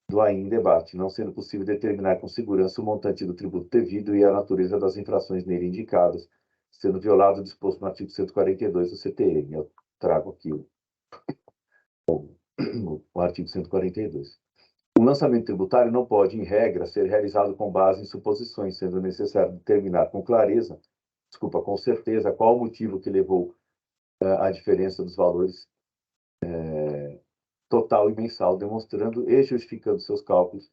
do aí em debate, não sendo possível determinar com segurança o montante do tributo devido e a natureza das infrações nele indicadas, sendo violado o disposto no artigo 142 do CTN. Eu trago aqui o artigo 142. O lançamento tributário não pode, em regra, ser realizado com base em suposições, sendo necessário determinar com com certeza, qual o motivo que levou à diferença dos valores total e mensal, demonstrando e justificando seus cálculos,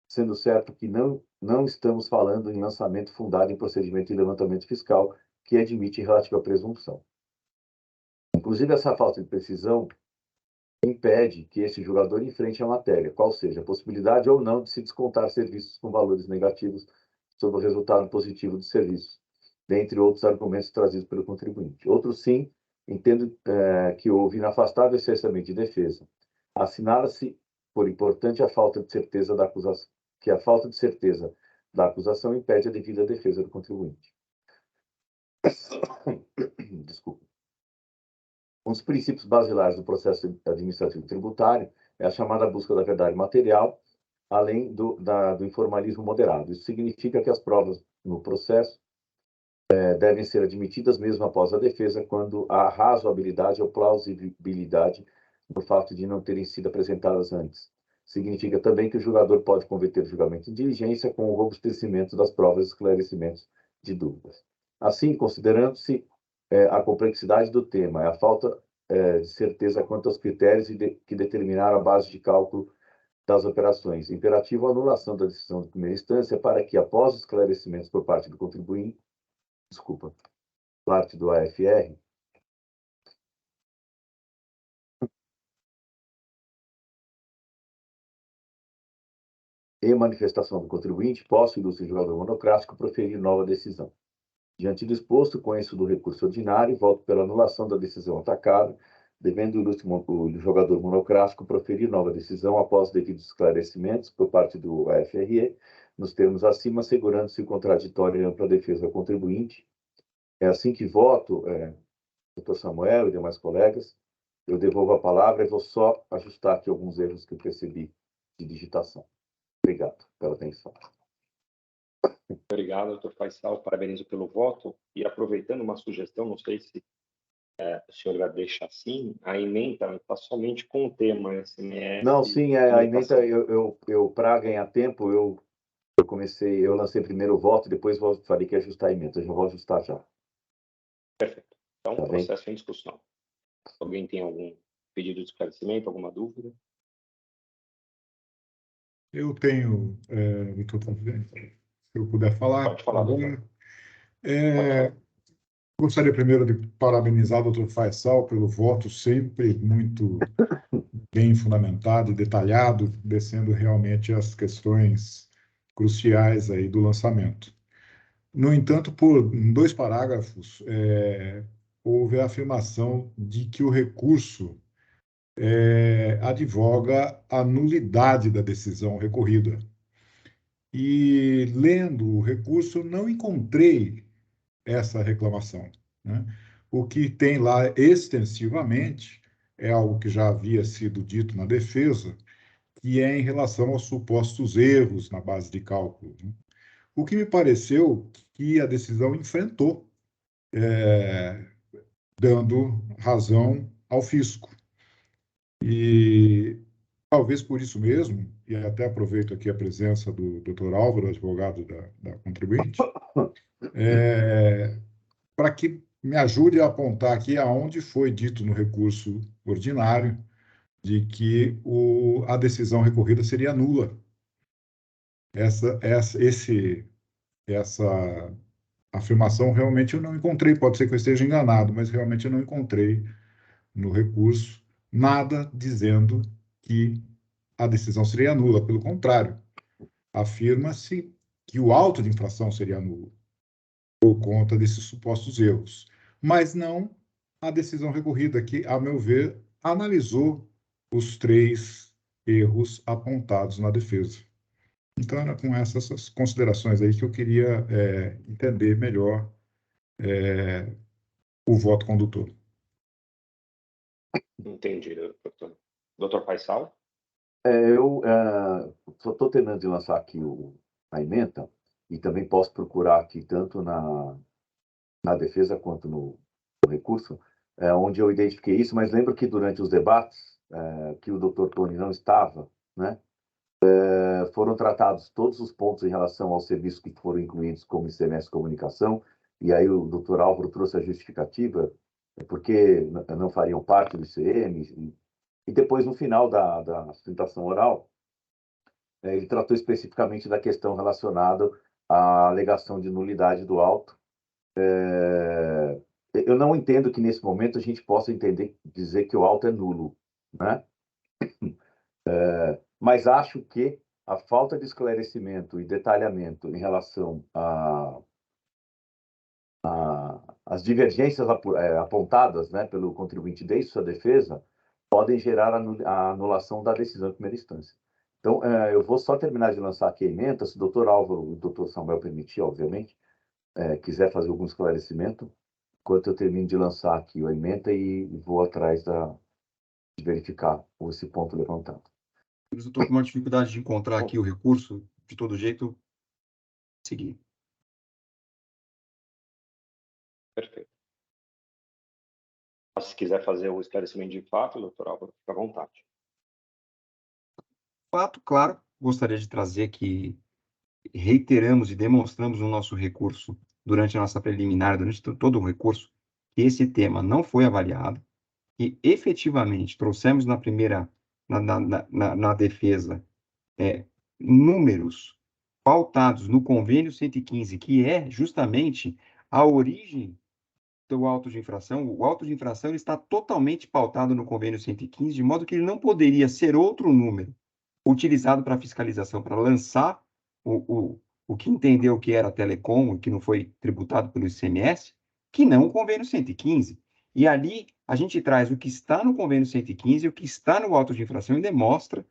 sendo certo que não estamos falando em lançamento fundado em procedimento de levantamento fiscal, que admite relativa presunção. Inclusive, essa falta de precisão impede que este julgador enfrente a matéria, qual seja a possibilidade ou não de se descontar serviços com valores negativos sobre o resultado positivo do serviço, dentre outros argumentos trazidos pelo contribuinte. Outro sim, entendo que houve inafastável cessamento de defesa. Assinala-se por importante a falta de certeza da acusação, que a falta de certeza da acusação impede a devida defesa do contribuinte. Desculpa. Um dos princípios basilares do processo administrativo tributário é a chamada busca da verdade material, além do informalismo moderado. Isso significa que as provas no processo devem ser admitidas mesmo após a defesa, quando há razoabilidade ou plausibilidade no fato de não terem sido apresentadas antes. Significa também que o julgador pode converter o julgamento em diligência com o robustecimento das provas e esclarecimentos de dúvidas. Assim, considerando-se a complexidade do tema, a falta de certeza quanto aos critérios que determinaram a base de cálculo das operações, imperativo a anulação da decisão de primeira instância para que, após os esclarecimentos por parte do contribuinte, parte do AFR, e manifestação do contribuinte, possa o ilustre julgador monocrático proferir nova decisão. Diante do exposto, conheço do recurso ordinário e voto pela anulação da decisão atacada, devendo o julgador monocrático proferir nova decisão após devidos esclarecimentos por parte do AFRE, nos termos acima, assegurando-se o contraditório e ampla defesa ao contribuinte. É assim que voto, doutor Samuel e demais colegas, eu devolvo a palavra e vou só ajustar aqui alguns erros que eu percebi de digitação. Obrigado pela atenção. Obrigado, doutor Faisal. Parabenizo pelo voto. E aproveitando uma sugestão, não sei se o senhor já deixa assim, a ementa está somente com o tema SMS. Não, sim, a ementa, para ganhar tempo, eu lancei primeiro o voto, depois falei que ia ajustar a ementa. Eu já vou ajustar já. Perfeito. Então, Tá processo em discussão. Alguém tem algum pedido de esclarecimento, alguma dúvida? Eu tenho, doutor, se eu puder falar. Pode falar, doutor. Gostaria primeiro de parabenizar o doutor Faisal pelo voto sempre muito bem fundamentado e detalhado, descendo realmente as questões cruciais aí do lançamento. No entanto, em 2 parágrafos, houve a afirmação de que o recurso advoga a nulidade da decisão recorrida. E, lendo o recurso, não encontrei essa reclamação, né? O que tem lá extensivamente é algo que já havia sido dito na defesa, que é em relação aos supostos erros na base de cálculo, né? O que me pareceu que a decisão enfrentou, dando razão ao fisco. E talvez por isso mesmo, e até aproveito aqui a presença do Dr. Álvaro, advogado da contribuinte, para que me ajude a apontar aqui aonde foi dito no recurso ordinário de que a decisão recorrida seria nula. Essa afirmação realmente eu não encontrei, pode ser que eu esteja enganado, mas realmente eu não encontrei no recurso nada dizendo que a decisão seria nula. Pelo contrário, afirma-se que o auto de infração seria nulo por conta desses supostos erros, mas não a decisão recorrida, que, a meu ver, analisou os 3 erros apontados na defesa. Então, era com essas considerações aí que eu queria entender melhor o voto condutor. Entendi, doutor. Doutor Faisal? Eu só estou terminando de lançar aqui a ementa, e também posso procurar aqui tanto na defesa quanto no recurso, onde eu identifiquei isso, mas lembro que durante os debates, que o doutor Tony não estava, né, foram tratados todos os pontos em relação aos serviços que foram incluídos como ICMS Comunicação, e aí o doutor Álvaro trouxe a justificativa, porque não fariam parte do ICM, e depois, no final da sustentação oral, ele tratou especificamente da questão relacionada à alegação de nulidade do auto. Eu não entendo que, nesse momento, a gente possa dizer que o auto é nulo, né? Mas acho que a falta de esclarecimento e detalhamento em relação às divergências apontadas, né, pelo contribuinte desde sua defesa podem gerar a anulação da decisão em primeira instância. Então, eu vou só terminar de lançar aqui a ementa, se o doutor Álvaro e o doutor Samuel permitir, obviamente, quiser fazer algum esclarecimento, enquanto eu termino de lançar aqui a ementa e vou atrás de verificar esse ponto levantado. Eu estou com uma dificuldade de encontrar aqui o recurso, de todo jeito, seguir. Perfeito. Se quiser fazer o esclarecimento de fato, doutor Álvaro, fica à vontade. Fato, claro, gostaria de trazer que reiteramos e demonstramos no nosso recurso, durante a nossa preliminar, durante todo o recurso, que esse tema não foi avaliado, que efetivamente trouxemos na primeira, na defesa, números pautados no convênio 115, que é justamente a origem do auto de infração. O auto de infração ele está totalmente pautado no convênio 115, de modo que ele não poderia ser outro número utilizado para fiscalização, para lançar o que entendeu que era telecom e que não foi tributado pelo ICMS, que não o convênio 115. E ali a gente traz o que está no convênio 115 e o que está no auto de infração e demonstra,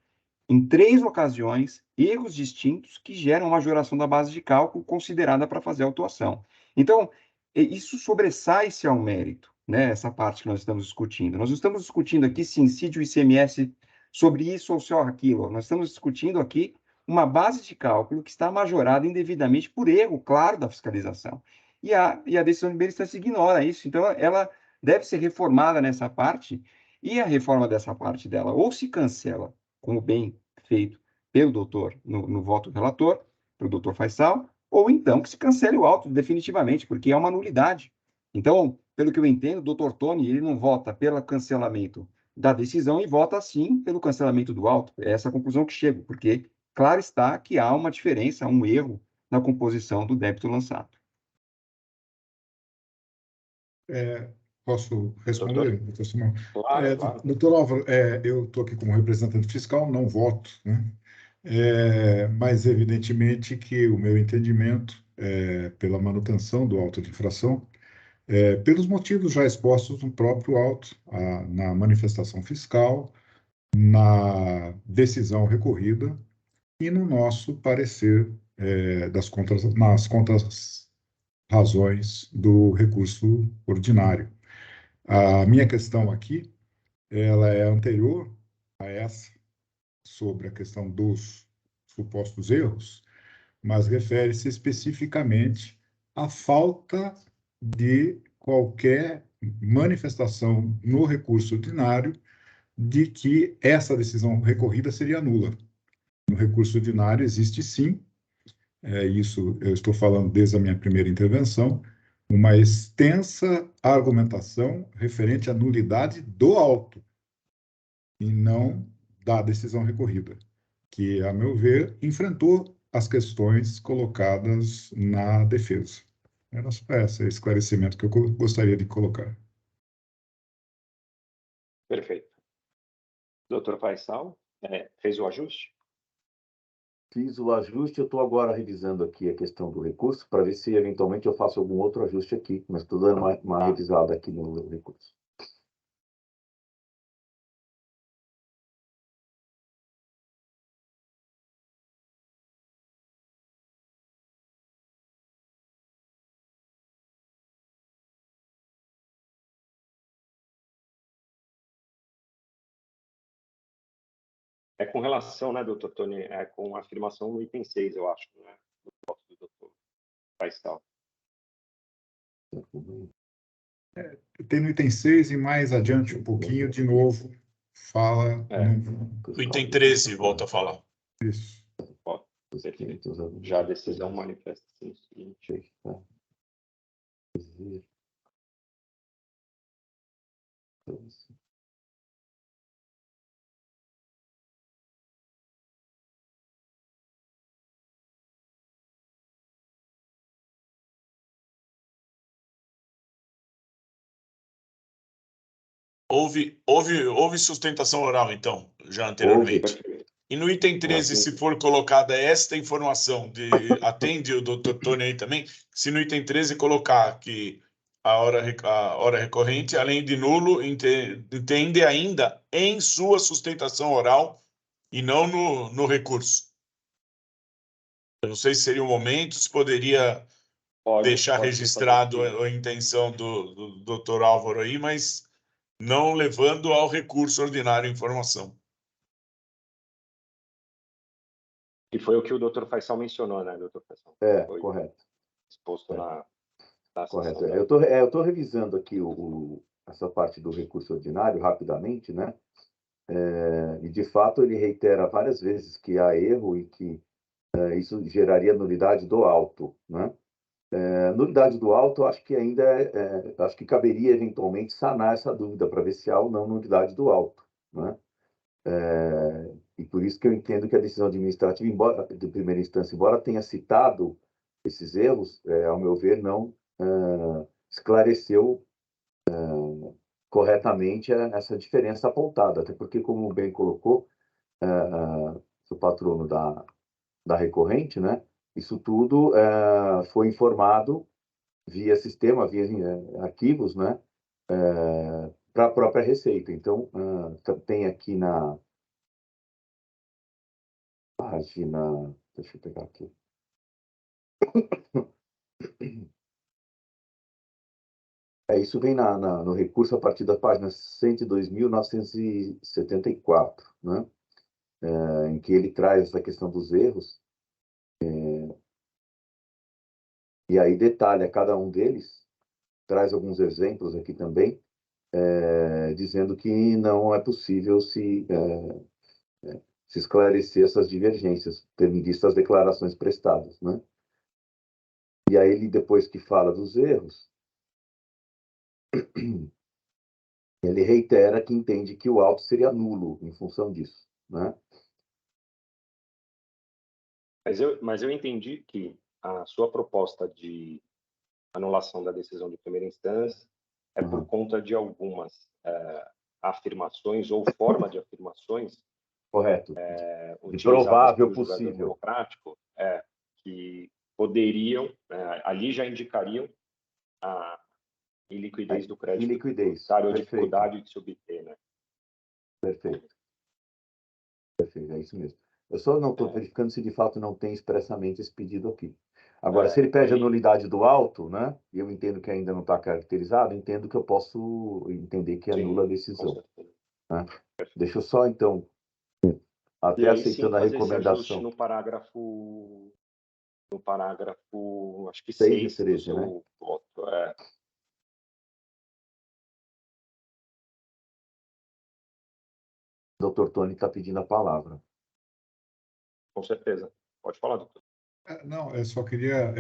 em 3 ocasiões, erros distintos que geram a majoração da base de cálculo considerada para fazer a autuação. Então, isso sobressai-se ao mérito, né, essa parte que nós estamos discutindo. Nós não estamos discutindo aqui se incide o ICMS sobre isso ou sobre aquilo. Nós estamos discutindo aqui uma base de cálculo que está majorada indevidamente por erro, claro, da fiscalização. E a decisão de primeira instância ignora isso. Então, ela deve ser reformada nessa parte, e a reforma dessa parte dela ou se cancela, como bem feito pelo doutor no voto relator, pelo doutor Faisal, ou então que se cancele o auto definitivamente, porque é uma nulidade. Então, pelo que eu entendo, o doutor Tony, ele não vota pelo cancelamento da decisão e vota, sim, pelo cancelamento do auto. É essa a conclusão que chego, porque claro está que há uma diferença, um erro na composição do débito lançado. Posso responder, doutor Simão? Claro. Doutor Álvaro, eu estou aqui como representante fiscal, não voto, né? Mas evidentemente que o meu entendimento pela manutenção do auto de infração, pelos motivos já expostos no próprio auto, na manifestação fiscal, na decisão recorrida e no nosso parecer nas contrarrazões do recurso ordinário. A minha questão aqui, ela é anterior a essa, sobre a questão dos supostos erros, mas refere-se especificamente à falta de qualquer manifestação no recurso ordinário de que essa decisão recorrida seria nula. No recurso ordinário existe sim, isso eu estou falando desde a minha primeira intervenção, uma extensa argumentação referente à nulidade do auto e não da decisão recorrida, que, a meu ver, enfrentou as questões colocadas na defesa. Era só esse esclarecimento que eu gostaria de colocar. Perfeito. Doutor Faisal, fez o ajuste? Fiz o ajuste, eu estou agora revisando aqui a questão do recurso para ver se eventualmente eu faço algum outro ajuste aqui, mas estou dando uma revisada aqui no recurso. Com relação, né, doutor Tony, com a afirmação no item 6, eu acho, né, do voto do doutor Faisal. Tem no item 6 e mais adiante um pouquinho, de novo, fala... No item 13, volta a falar. Isso. Perfeito. Já a decisão manifesta-se no seguinte. Houve sustentação oral, então, já anteriormente. E no item 13, se for colocada esta informação, atende o doutor Tony aí também, se no item 13 colocar que a hora recorrente, além de nulo, entende ainda em sua sustentação oral e não no recurso. Eu não sei se seria o momento, se poderia deixar registrado a intenção do doutor Álvaro aí, mas não levando ao recurso ordinário a informação. E foi o que o doutor Faisal mencionou, né, doutor Faisal? Foi Correto. exposto na Correto. sessão. Eu estou revisando aqui essa parte do recurso ordinário rapidamente, né? E, de fato, ele reitera várias vezes que há erro e que isso geraria nulidade do auto, né? Nulidade do auto, acho que ainda acho que caberia eventualmente sanar essa dúvida para ver se há ou não nulidade do auto, né? E por isso que eu entendo que a decisão administrativa, de primeira instância, embora tenha citado esses erros, ao meu ver, não esclareceu corretamente essa diferença apontada, até porque, como bem colocou o patrono da recorrente, né? Isso tudo foi informado via sistema, via arquivos, né? Para a própria Receita. Então, tem aqui na página... Deixa eu pegar aqui. Isso vem no recurso a partir da página 102.974, né? Em que ele traz essa questão dos erros, e aí detalha cada um deles, traz alguns exemplos aqui também, dizendo que não é possível se esclarecer essas divergências, tendo em vista as declarações prestadas, né? E aí ele, depois que fala dos erros, ele reitera que entende que o auto seria nulo em função disso, né? Mas eu entendi que a sua proposta de anulação da decisão de primeira instância é por conta de algumas afirmações ou forma de afirmações. Correto. De provável possível. Democrático, que poderiam, ali já indicariam a iliquidez do crédito, iliquidez, a dificuldade de se obter, né? Perfeito. Perfeito, é isso mesmo. Eu só não estou verificando se de fato não tem expressamente esse pedido aqui. Agora, se ele pede a nulidade do auto, né, e eu entendo que ainda não está caracterizado, entendo que eu posso entender que anula a decisão. Né? Deixa eu só, então, até aceitando a recomendação. No parágrafo, acho que 6 e 13, do seu né? voto. O doutor Tony está pedindo a palavra. Com certeza. Pode falar, doutor. Não, eu só queria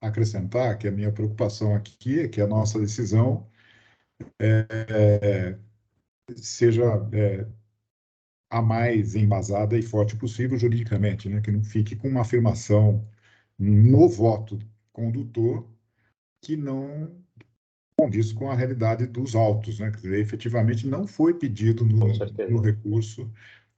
acrescentar que a minha preocupação aqui é que a nossa decisão seja a mais embasada e forte possível juridicamente, né? Que não fique com uma afirmação no voto condutor que não condiz com a realidade dos autos, né? Quer dizer, efetivamente não foi pedido Com no certeza. recurso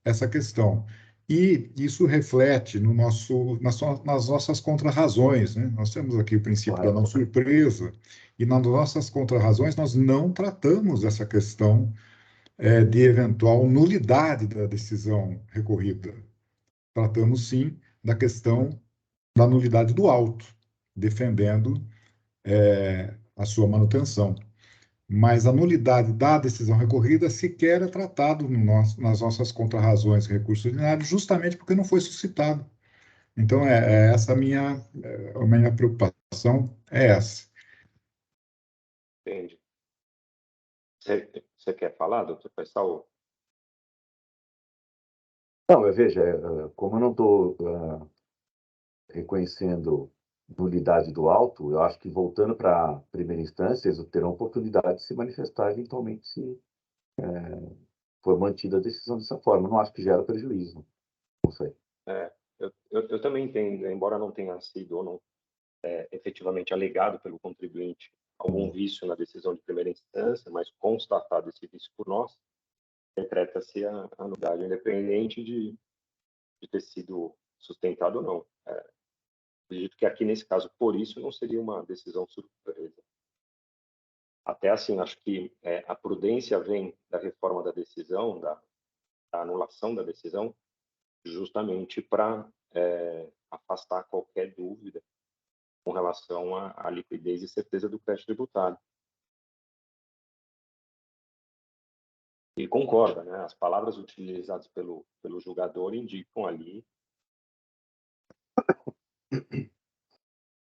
essa questão. E isso reflete no nas nossas contrarrazões, né? Nós temos aqui o princípio da não surpresa, e nas nossas contrarrazões nós não tratamos essa questão de eventual nulidade da decisão recorrida. Tratamos, sim, da questão da nulidade do auto, defendendo a sua manutenção. Mas a nulidade da decisão recorrida sequer é tratado nas nossas contrarrazões e recursos ordinários, justamente porque não foi suscitado. Então, essa a minha preocupação é essa. Entendi. Você quer falar, doutor Faisal? Não, veja, como eu não estou reconhecendo nulidade do auto, eu acho que voltando para a primeira instância, eles terão oportunidade de se manifestar eventualmente se for mantida a decisão dessa forma. Eu não acho que gera prejuízo. Não sei. Eu também entendo, embora não tenha sido ou não efetivamente alegado pelo contribuinte algum vício na decisão de primeira instância, mas constatado esse vício por nós, decreta-se a nulidade, independente de ter sido sustentado ou não. Acredito que aqui, nesse caso, por isso, não seria uma decisão surpresa. Até assim, acho que a prudência vem da reforma da decisão, da anulação da decisão, justamente para afastar qualquer dúvida com relação à liquidez e certeza do crédito tributário. E concorda, né? As palavras utilizadas pelo julgador indicam ali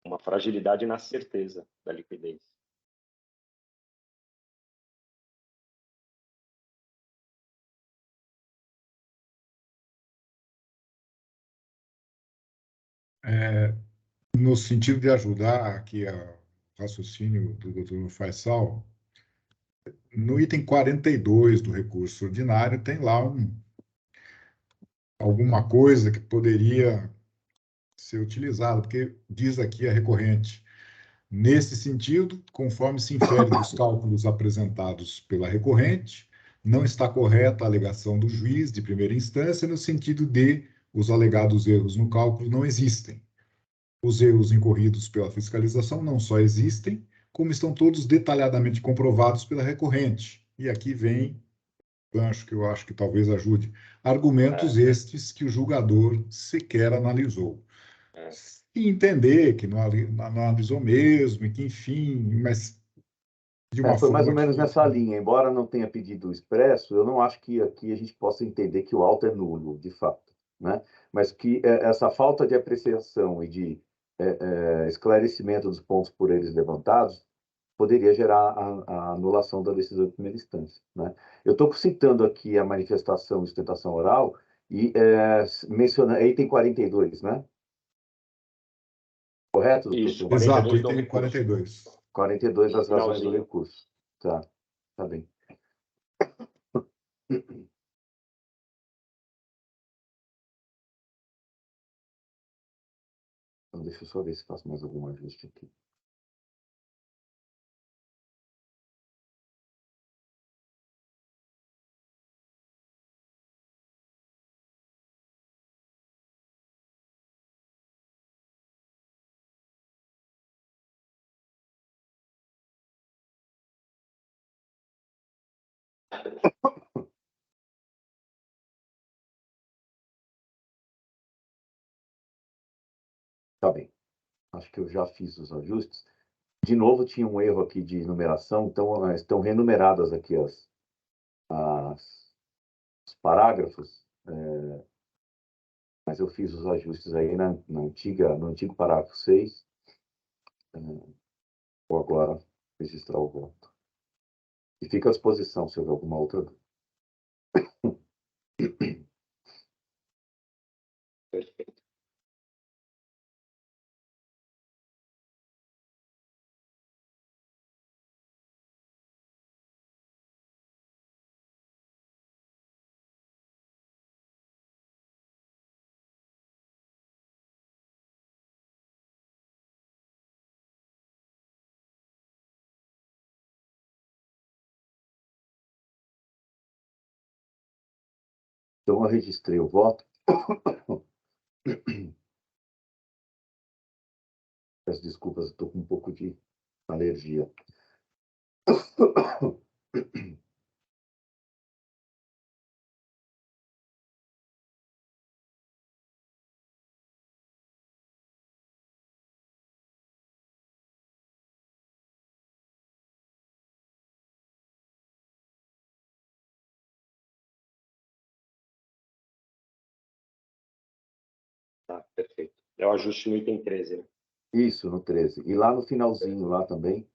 uma fragilidade na certeza da liquidez. No sentido de ajudar aqui o raciocínio do Dr. Faisal, no item 42 do recurso ordinário tem lá alguma coisa que poderia ser utilizada, porque diz aqui a recorrente: nesse sentido, conforme se infere dos cálculos apresentados pela recorrente, não está correta a alegação do juiz de primeira instância no sentido de os alegados erros no cálculo não existem. Os erros incorridos pela fiscalização não só existem, como estão todos detalhadamente comprovados pela recorrente. E aqui vem gancho que eu acho que talvez ajude. Argumentos estes que o julgador sequer analisou. E entender que não analisou mesmo, e que, enfim, mas de uma Foi mais ou forma menos nessa linha. Embora não tenha pedido expresso, eu não acho que aqui a gente possa entender que o auto é nulo, de fato, né? Mas que essa falta de apreciação e de esclarecimento dos pontos por eles levantados poderia gerar a anulação da decisão de primeira instância, né? Eu estou citando aqui a manifestação de sustentação oral e mencionando, item 42, né? Correto, doutor? Isso, Exato, 42 do item recurso. 42. 42 das razões do Finalzinho. recurso. Tá bem. Então, deixa eu só ver se faço mais algum ajuste aqui. Tá bem. Acho que eu já fiz os ajustes. De novo, tinha um erro aqui de numeração, então estão renumeradas aqui os parágrafos, mas eu fiz os ajustes aí no antigo parágrafo 6. Vou agora registrar o voto. E fica à disposição se houver alguma outra dúvida. Perfeito. Então, eu registrei o voto. Peço desculpas, estou com um pouco de alergia. Tá, perfeito. É o ajuste no item 13, né? Isso, no 13. E lá no finalzinho, lá também,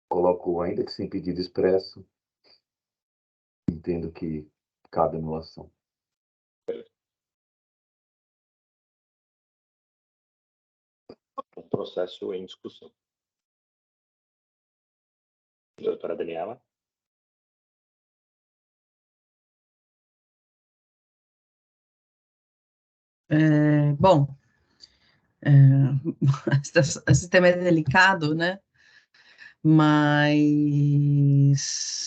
coloco, ainda que sem pedido expresso, entendo que cabe anulação. O processo em discussão. Doutora Daniela? Bom, esse tema é delicado, né? Mas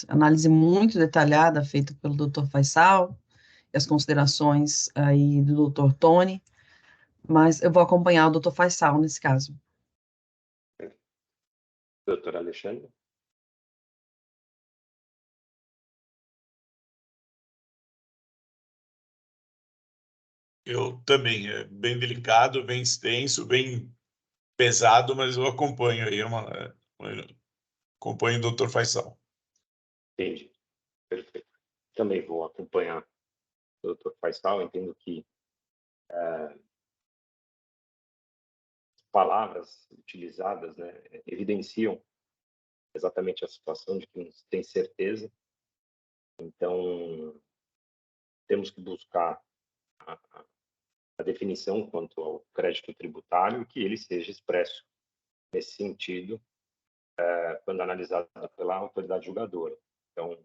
análise muito detalhada feita pelo Dr. Faisal e as considerações aí do Dr. Tony, mas eu vou acompanhar o Dr. Faisal nesse caso. Doutor Alexandre? Eu também, é bem delicado, bem extenso, bem pesado, mas eu acompanho aí, acompanho o Dr. Faisal. Entendi. Perfeito. Também vou acompanhar o Dr. Faisal, entendo que palavras utilizadas, né, evidenciam exatamente a situação de que não se tem certeza. Então, temos que buscar a definição quanto ao crédito tributário e que ele seja expresso nesse sentido quando analisado pela autoridade julgadora. Então,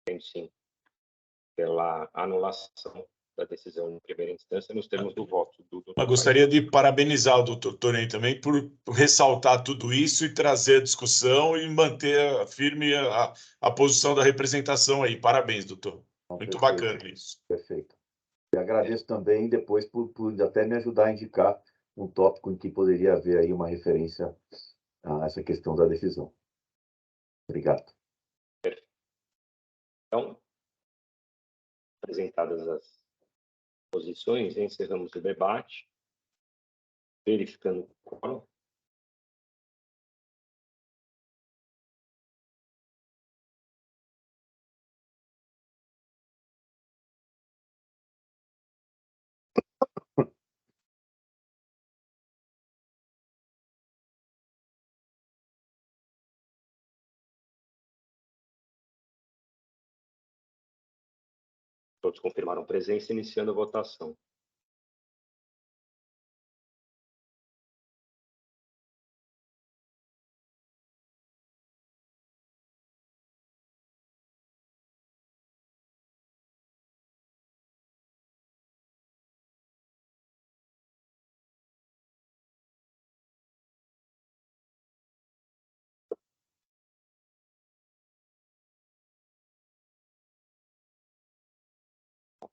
tem sim pela anulação da decisão em primeira instância nos termos do voto do Dr. Mas gostaria de parabenizar o Dr. Tony também por ressaltar tudo isso e trazer a discussão e manter firme a posição da representação aí. Parabéns, doutor. Muito bacana isso. Perfeito. E agradeço também depois por até me ajudar a indicar um tópico em que poderia haver aí uma referência a essa questão da decisão. Obrigado. Então, apresentadas as posições, encerramos o debate, verificando o quórum. Todos confirmaram presença, iniciando a votação.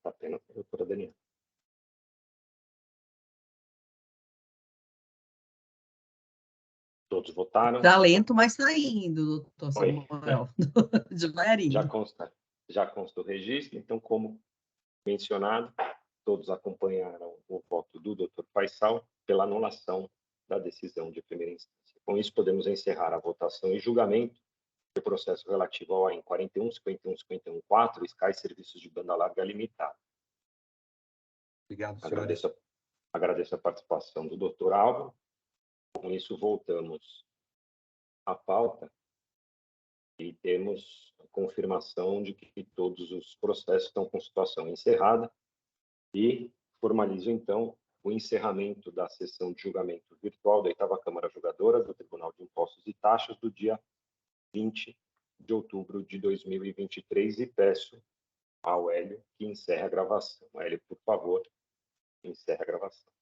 Apenas a doutora Daniela. Todos votaram. Tá lento, mas tá indo, doutor Oi. Samuel. Devagarinho. Já consta o registro, então, como mencionado, todos acompanharam o voto do Dr. Faisal pela anulação da decisão de primeira instância. Com isso, podemos encerrar a votação e julgamento do processo relativo ao AIN 41, 51, 51, 4, Sky Serviços de Banda Larga Limitada. Obrigado, senhores. Agradeço a participação do Dr. Álvaro. Com isso, voltamos à pauta e temos a confirmação de que todos os processos estão com situação encerrada e formalizo, então, o encerramento da sessão de julgamento virtual da 8ª Câmara Julgadora do Tribunal de Impostos e Taxas do dia 20 de outubro de 2023 e peço ao Hélio que encerre a gravação. Hélio, por favor, encerre a gravação.